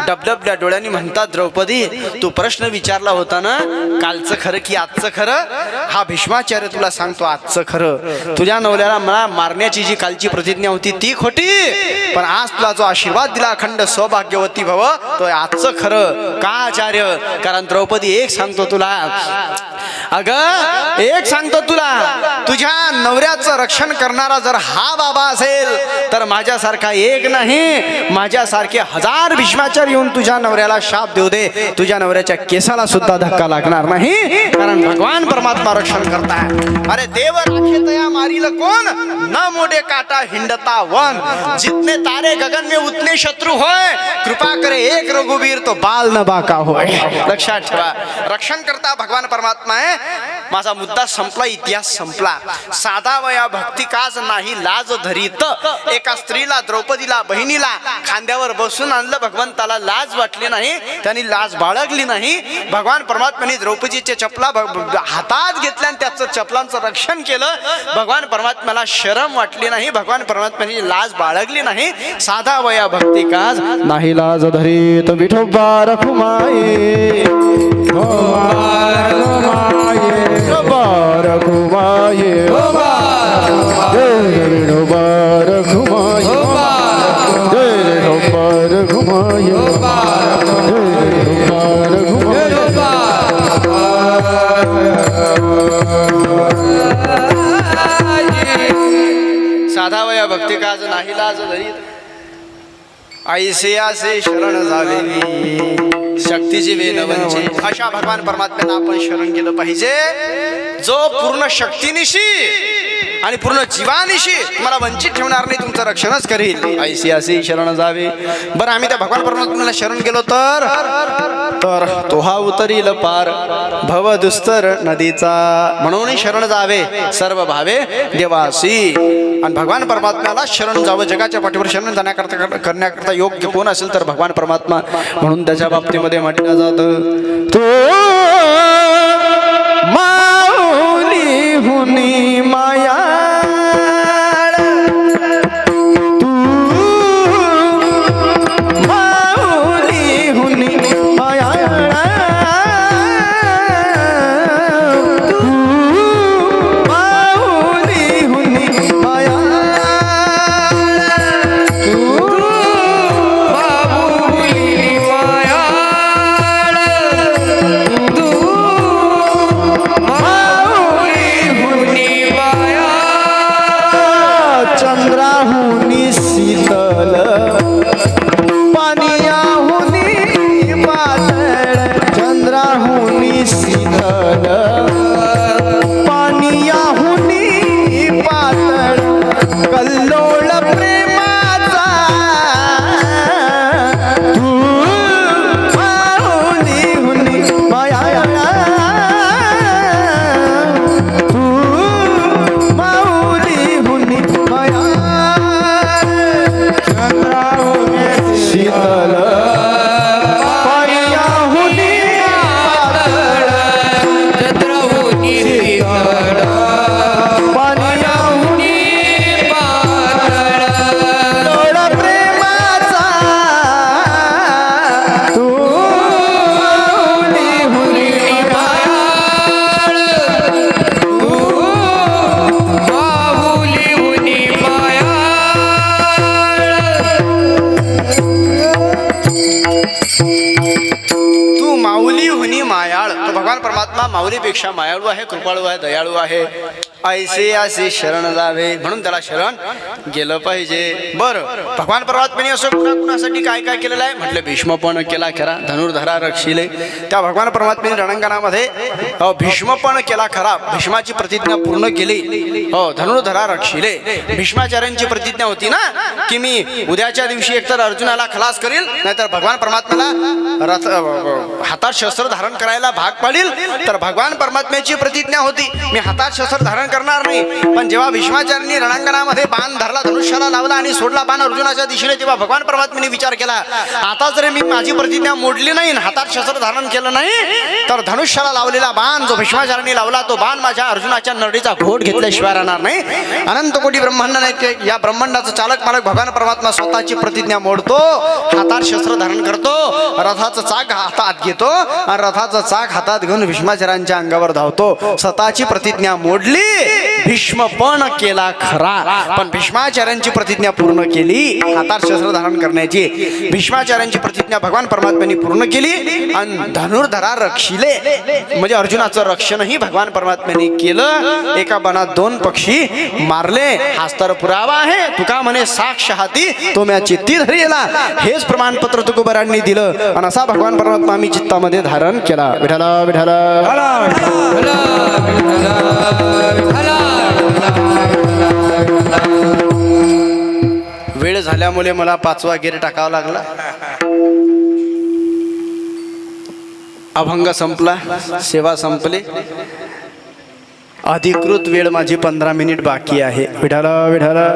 डबडबल्या डोळ्यांनी म्हणतात, द्रौपदी तू प्रश्न विचारला होता ना, कालचं खरं की आजचं खरं? हा भीष्माचार्य तुला सांगतो आजचं खरं. तुझ्या नवऱ्याला मला मारण्याची जी कालची प्रतिज्ञा होती ती खोटी, पण आज तुला जो आशीर्वाद दिला अखंड सौभाग्यवती भव तो आजचं खरं. का आचार्य? कारण द्रौपदी एक सांगतो तुला, अगं एक सांगतो तुला, तुझ्या नवऱ्याचं रक्षण करणारा जर हा बाबा असेल तर माझ्यासारखा एक नाही, माझ्यासारखे हजार भीष्माचार्य येऊन तुझ्या नवऱ्याला शाप देऊ दे, तुझ्या नवऱ्याच्या केसाला सुद्धा धक्का लागणार नाही. कारण भगवान परमात्मा रक्षण करताय. अरे देव राखे तया मारील कोण, न मोडे काटा हिंडता वन, जितने तारे गगन में उतने शत्रु होय, कृपा करे एक रघुवीर तो बाल न बाका होय. लक्षात ठेवा, रक्षण करता भगवान परमात्मा आहे. माझा मुद्दा संपला, इतिहास संपला. साधा वया भक्ती काज नाही लाज धरीत. एका स्त्रीला, द्रौपदीला, बहिणीला खांद्यावर बसून आणलं. भगवंताला लाज वाटली नाही, त्यांनी लाज बाळगली नाही. भगवान परमात्म्याने द्रौपदीचे चपला हातात घेतल्या आणि त्याचं चपलांचं रक्षण केलं. भगवान परमात्म्याला शरम वाटली नाही, भगवान परमात्म्याने लाज बाळगली नाही. साधा वया भक्ती काज नाही लाज धरीत. विठोबा रखुमाये साधा वया भक्ती काज नाही लाज धरीत. ऐसे आसे शरण जावे शक्तीची वेनवंची. अशा भगवान परमात्म्याला आपण शरण केलं पाहिजे, जो पूर्ण शक्तीनिशी आणि पूर्ण जीवानिशी तुम्हाला वंचित ठेवणार नाही, तुमचं रक्षणच करील. ऐसी असे शरण जावे. बरं आम्ही त्या भगवान परमात्म्याला शरण गेलो तर तो हा उतरील पार भव दुस्तर नदीचा. म्हणून शरण जावे सर्व भावे देवासी. आणि भगवान परमात्म्याला शरण जावं. जगाच्या पाठीवर शरण करण्याकरता योग्य कोण असेल तर भगवान परमात्मा. म्हणून त्याच्या बाबतीमध्ये म्हटलं जातं, तो माऊली हुनी माया, माऊलीपेक्षा मायाळू आहे, कृपाळू आहे, दयाळू आहे. ऐसे असे शरण जावे म्हणून त्याला शरण गेलं पाहिजे. बरं, भगवान परमात्म्याने असं कुणासाठी काय काय केलेलं आहे म्हटलं. भीष्म पण केला खरा, धनुर्धरा रक्षिले. त्या भगवान परमात्म्याने रणांगणामध्ये भीष्म पण केला खरा, भीष्माची प्रतिज्ञा पूर्ण केली. धनुर्धरा रक्षिले. भीष्माचार्यांची प्रतिज्ञा होती ना की मी उद्याच्या दिवशी एकतर अर्जुनाला खलास करील, नाहीतर भगवान परमात्म्याला हातात शस्त्र धारण करायला भाग पाडील. तर भगवान परमात्म्याची प्रतिज्ञा होती मी हातात शस्त्र धारण करणार नाही. पण जेव्हा भीष्माचार्यांनी रणांगणामध्ये बाण धरला, धनुष्याला लावला आणि सोडला बाण अर्जुनाच्या दिशेने, तेव्हा भगवान परमात्म्याने विचार केला आता जर मी माझी प्रतिज्ञा मोडली नाही, हातात शस्त्र धारण केलं नाही, तर धनुष्याला लावलेला बाण जो भीष्माचार्यांनी लावला तो बाण माझ्या अर्जुनाच्या नरडीचा घोट घेतल्याशिवाय राहणार नाही. अनंत कोटी ब्रह्मांड नाही, या ब्रह्मांडाचा चालक मालक भगवान परमात्मा स्वतःची प्रतिज्ञा मोडतो, हातात शस्त्र धारण करतो, रथाचं चाक हातात घेतो आणि रथाचं चाक हातात घेऊन भीष्माचार्यांच्या अंगावर धावतो. स्वतःची प्रतिज्ञा मोडली, भीष्म पण केला खरा, पण भीष्माचार्यांची प्रतिज्ञा पूर्ण केली हातात शस्त्र धारण करण्याची. भीष्माचार्यांची प्रतिज्ञा भगवान परमात्म्यांनी पूर्ण केली आणि धनुर्धरा रक्षिले म्हणजे अर्जुनाचं रक्षणही भगवान परमात्म्यांनी केलं. एका बनात दोन पक्षी मारले, हाच तर पुरावा आहे. तुका म्हणे साक्ष हाती तो म्या चित्ती धरिला. हेच प्रमाणपत्र तुकोबारांनी दिलं आणि असा भगवान परमात्मा आम्ही चित्तामध्ये धारण केला. विठाला विठाला. वेळ झाल्यामुळे मला 5वा गेर टाकावा लागला. अभंग संपला, सेवा संपली. अधिकृत वेळ माझी 15 मिनिट बाकी आहे. विठाला विठाला.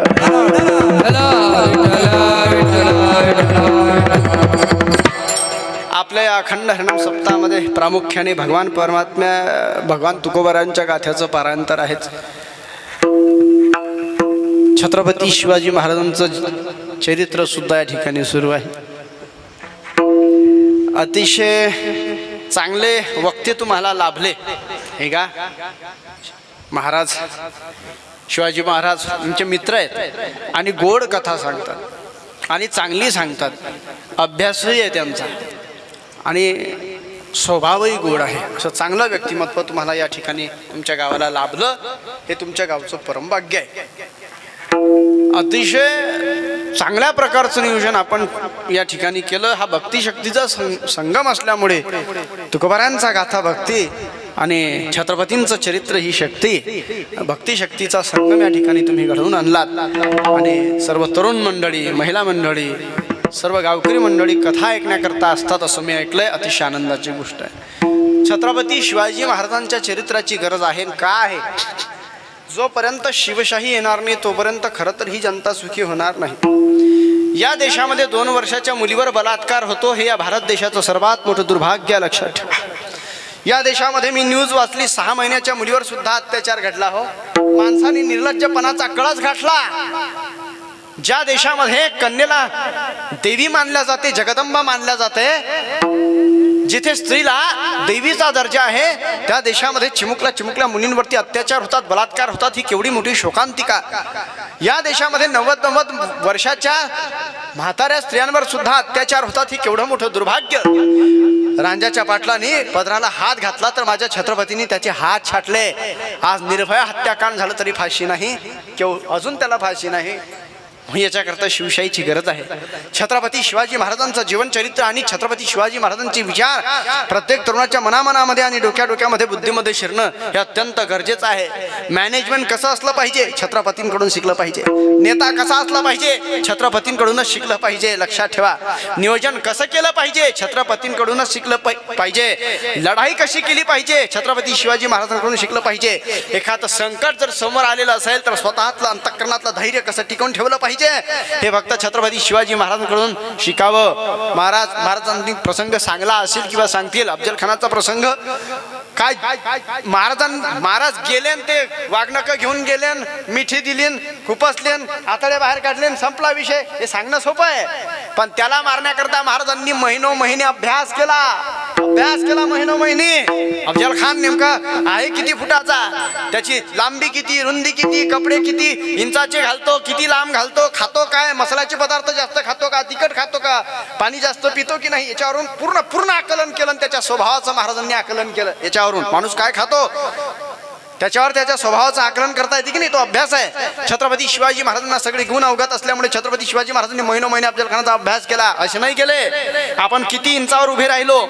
आपल्या या अखंड हरिनाम सप्ताहामध्ये प्रामुख्याने भगवान तुकोबारांच्या गाथ्याचं पारायंतर आहेच. छत्रपती शिवाजी महाराजांचं चरित्र सुद्धा या ठिकाणी सुरू आहे. अतिशय चांगले वक्ते तुम्हाला लाभले हे का. महाराज शिवाजी महाराज आमचे मित्र आहेत आणि गोड कथा सांगतात आणि चांगली सांगतात. अभ्यासही आहे त्यांचा आणि स्वभावही गोड आहे. असं चांगलं व्यक्तिमत्व तुम्हाला या ठिकाणी तुमच्या गावाला लाभलं हे तुमच्या गावचं परमभाग्य आहे. अतिशय चांगल्या प्रकारचं नियोजन आपण या ठिकाणी केलं. हा भक्तिशक्तीचा संगम असल्यामुळे तुकोबारांचा गाथा भक्ती आणि छत्रपतींचं चरित्र ही शक्ती, भक्तिशक्तीचा संगम या ठिकाणी तुम्ही घडवून आणलात. आणि सर्व तरुण मंडळी, महिला मंडळी, सर्व गावकरी मंडळी कथा ऐकण्याकरता असतात असं मी ऐकलंय. अतिशय आनंदाची गोष्ट आहे. छत्रपती शिवाजी महाराजांच्या चरित्राची गरज आहे का आहे. जोपर्यंत शिवशाही येणार नाही तोपर्यंत खरं तर ही जनता सुखी होणार नाही. या देशामध्ये 2 वर्षाच्या मुलीवर बलात्कार होतो हे या भारत देशाचं सर्वात मोठं दुर्भाग्य लक्षात ठेवा. या देशामध्ये मी न्यूज वाचली 6 महिन्याच्या मुलीवर सुद्धा अत्याचार घडला. हो, माणसाने निर्लज्जपणाचा कळस गाठला. ज्या देशामध्ये कन्येला देवी मानल्या जाते, जगदंबा मानल्या जाते, जिथे स्त्रीला देवीचा दर्जा आहे, त्या देशामध्ये चिमुकल्या मुलींवरती अत्याचार होतात, बलात्कार होतात. ही केवढी मोठी शोकांतिका. या देशामध्ये 90 वर्षाच्या म्हाताऱ्या स्त्रियांवर सुद्धा अत्याचार होतात. ही केवढं मोठं दुर्भाग्य. रांजाच्या पाटलांनी पदराला हात घातला तर माझ्या छत्रपतींनी त्याचे हात छाटले. आज निर्भया हत्याकांड झालं तरी फाशी नाही, अजून त्याला फाशी नाही. याच्याकरता शिवशाहीची गरज आहे. छत्रपती शिवाजी महाराजांचं जीवनचरित्र आणि छत्रपती शिवाजी महाराजांचे विचार प्रत्येक तरुणाच्या मनामध्ये आणि डोक्यामध्ये बुद्धीमध्ये शिरणं हे अत्यंत गरजेचं आहे. मॅनेजमेंट कसं असलं पाहिजे, छत्रपतींकडून शिकलं पाहिजे. नेता कसा असला पाहिजे, छत्रपतींकडूनच शिकलं पाहिजे. लक्षात ठेवा. नियोजन कसं केलं पाहिजे, छत्रपतींकडूनच शिकलं पाहिजे. लढाई कशी केली पाहिजे, छत्रपती शिवाजी महाराजांकडून शिकलं पाहिजे. एखादं संकट जर समोर आलेलं असेल तर स्वतःतलं अंतःकरणातलं धैर्य कसं टिकवून ठेवलं पाहिजे हे फक्त छत्रपती शिवाजी महाराजांकडून शिकावं. महाराजांनी प्रसंग सांगला असेल किंवा सांगतील. अफजल खानाचा प्रसंग काय, महाराज गेलेन, ते वाघनकं घेऊन गेलेन, मिठी दिलीन, खुपसलेन, आतडे बाहेर काढलेन, संपला विषय. हे सांगणं सोपं आहे, पण त्याला मारण्याकरता महाराजांनी महिने अभ्यास केला. अभ्यास केला महिने अफजल खान नेमका आहे किती फुटाचा, त्याची लांबी किती, रुंदी किती, कपडे किती इंचाचे घालतो, किती लांब घालतो, खातो काय, मसाल्याचे पदार्थ जास्त खातो का, तिखट खातो का, पाणी जास्त पितो की नाही, याच्यावरून पूर्ण आकलन केलं. त्याच्या स्वभावाचं महाराजांनी आकलन केलं. याच्यावरून माणूस काय खातो त्याच्यावर त्याच्या स्वभावाचं आकलन करता येते की नाही, तो अभ्यास आहे. छत्रपती शिवाजी महाराजांना सगळे गुण अवगत असल्यामुळे छत्रपती शिवाजी महाराजांनी महिने अफजल खानाचा अभ्यास केला. असे नाही केले आपण किती इंचावर उभे राहिलो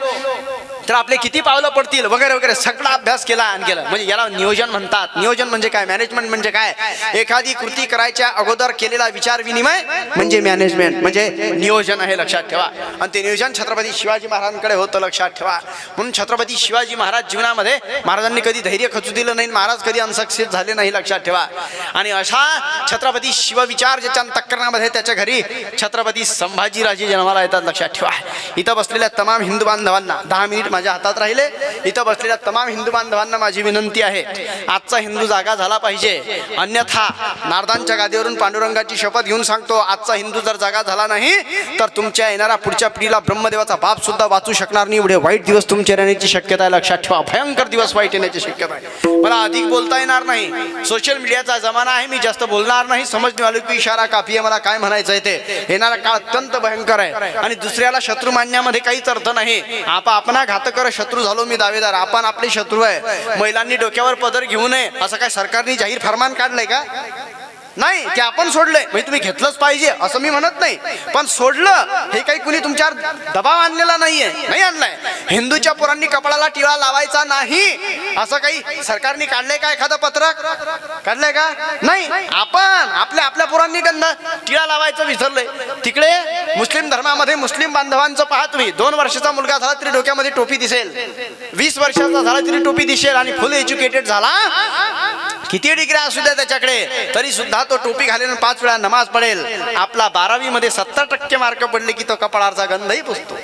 तर आपले किती पावलं पडतील वगैरे वगैरे सगळा अभ्यास केला आणि केला. म्हणजे याला नियोजन म्हणतात. नियोजन म्हणजे काय, मॅनेजमेंट म्हणजे काय, एखादी कृती करायच्या अगोदर केलेला विचार विनिमय म्हणजे मॅनेजमेंट, म्हणजे नियोजन आहे, लक्षात ठेवा. आणि ते नियोजन छत्रपती शिवाजी महाराजांकडे होतं, लक्षात ठेवा. म्हणून छत्रपती शिवाजी महाराज जीवनामध्ये महाराजांनी कधी धैर्य खचू दिलं नाही, महाराज कधी अनसक्सेस झाले नाही, लक्षात ठेवा. आणि अशा छत्रपती शिवविचार ज्याच्या अंतःकरणामध्ये त्याच्या घरी छत्रपती संभाजीराजे जन्माला येतात, लक्षात ठेवा. इथं बसलेल्या तमाम हिंदू बांधवांना 10 मिनिट माझ्या हातात राहिले. इथं बसलेल्या तमाम हिंदू बांधवांना माझी विनंती आहे, आजचा हिंदू जागा झाला पाहिजे, अन्यथा नारदांच्या गादीवरून पांडुरंगाची शपथ घेऊन सांगतो, आजचा हिंदू जर जागा झाला नाही तर तुमच्या येणाऱ्या पुढच्या पिढीला ब्रह्मदेवाचा बाप सुद्धा वाचू शकणार नाही. एवढे वाईट दिवस तुमच्या येण्याची शक्यता आहे, लक्षात ठेवा. भयंकर दिवस वाईट येण्याची शक्यता आहे. मला अधिक बोलता येणार नाही, सोशल मीडियाचा जमाना आहे, मी जास्त बोलणार नाही. समजणे वाले की इशारा काफी आहे. मला काय म्हणायचं आहे ते, येणारा काळ अत्यंत भयंकर आहे आणि दुसऱ्याला शत्रू मानण्यामध्ये काहीच अर्थ नाही. आपणा घातकर शत्रू झालो मी दावेदार, आपण आपले शत्रू आहे. महिलांनी डोक्यावर पदर घेऊ नये असं काय सरकारने जाहीर फरमान काढलंय का? नाही, ते आपण सोडलंय. म्हणजे तुम्ही घेतलंच पाहिजे असं मी म्हणत नाही, पण सोडलं हे काही कुणी तुमच्यावर दबाव आणलेला नाहीये, नाही आणलाय. हिंदूच्या पोरांनी कपाळाला टिळा लावायचा नाही असं काही सरकारने काढलंय का? एखादं पत्रक काढलंय का? नाही. आपण आपल्या पोरांनी टिळा लावायचं विसरलंय. तिकडे मुस्लिम धर्मामध्ये मुस्लिम बांधवांचं पहा तुम्ही, 2 वर्षाचा मुलगा झाला तरी डोक्यामध्ये टोपी दिसेल, 20 वर्षाचा झाला तरी टोपी दिसेल आणि फुल एज्युकेटेड झाला, किती डिग्री असू द्या त्याच्याकडे, तरी सुद्धा तो टोपी घालेल 5 वेळा नमाज पडेल. आपला 12वी मध्ये 70% मार्क पडले की तो कपाळाचा गंधही पुसतो.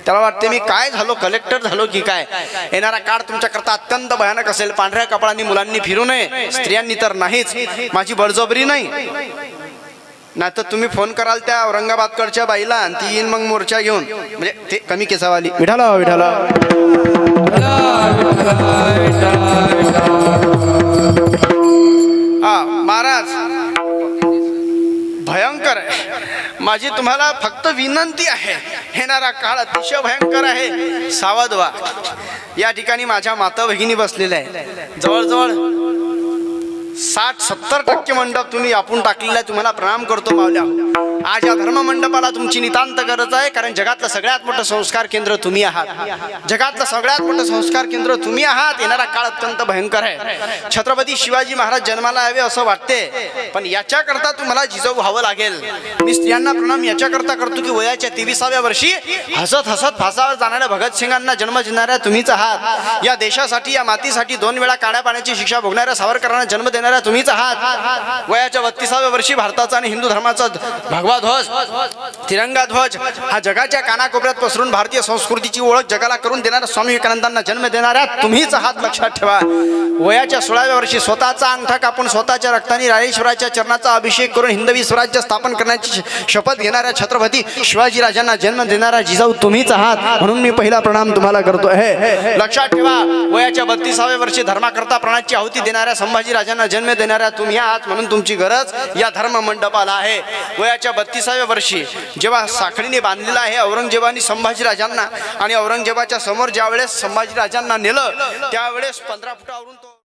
त्याला वाटते मी काय झालो, कलेक्टर झालो की काय. येणारा काळ तुमच्याकरता अत्यंत भयानक असेल. पांढऱ्या कपाळांनी मुलांनी फिरू नये, स्त्रियांनी तर नाहीच. माझी बळजबरी नाही, नाहीतर तुम्ही फोन कराल त्या औरंगाबादकडच्या बाईला आणि ती येईन मग मोर्चा घेऊन, म्हणजे ते कमी केसावाली. विठाला विठाला महाराज भयंकर आहे. माझी तुम्हाला फक्त विनंती आहे, येणारा काळ अतिशय भयंकर आहे, सावध व्हा. या ठिकाणी माझ्या माता भगिनी बसलेल्या आहे. जवळजवळ 60-70% मंडप तुम्ही आपण टाकलेला आहे. तुम्हाला प्रणाम करतो मावल्या. आज या धर्म मंडपाला तुमची नितांत गरज आहे, कारण जगातलं सगळ्यात मोठं संस्कार केंद्र तुम्ही आहात. जगातलं सगळ्यात मोठं संस्कार केंद्र तुम्ही आहात. येणारा काळ अत्यंत भयंकर आहे. छत्रपती शिवाजी महाराज जन्माला यावे असं वाटते, पण याच्याकरता तुम्हाला जिजाऊ व्हावं लागेल. मी स्त्रियांना प्रणाम याच्याकरता करतो की वयाच्या 23व्या वर्षी हसत हसत फासावर जाणाऱ्या भगतसिंगांना जन्म देणाऱ्या तुम्हीच आहात. या देशासाठी, या मातीसाठी 2 वेळा काळ्या पाण्याची शिक्षा भोगणाऱ्या सावरकरांना जन्म देणाऱ्या तुम्हीच आहात. वयाच्या 32व्या वर्षी भारताचा आणि हिंदू धर्माचा भगवा ध्वज, तिरंगा ध्वज हा जगाच्या कानाकोपऱ्यात पसरून भारतीय संस्कृतीची ओळख जगाला करून देणाऱ्या स्वामी विवेकानंदांना जन्म देणाऱ्या तुम्हीच आहात, लक्षात ठेवा. वयाच्या 16व्या वर्षी स्वतःचा अंगठा कापून स्वतःच्या रक्ताने राजेश्वराच्या चरणाचा अभिषेक करून हिंदवी स्वराज्य स्थापन करण्याची शपथ घेणाऱ्या छत्रपती शिवाजी राजांना जन्म देणारा जिजाऊ तुम्हीच आहात. म्हणून मी पहिला प्रणाम तुम्हाला करतो आहे, लक्षात ठेवा. वयाच्या 32व्या वर्षी धर्माकरता प्राणाची आहुती देणाऱ्या संभाजी राजांना जन्म देणाऱ्या तुम्ही आहात. म्हणून तुमची गरज या धर्म मंडपाला आहे. वयाच्या 32व्या वर्षी जेव्हा साखळीने बांधलेला आहे औरंगजेबाने संभाजीराजांना, आणि औरंगजेबाच्या समोर ज्या वेळेस संभाजीराजांना नेलं त्यावेळेस 15 फुटावरून तो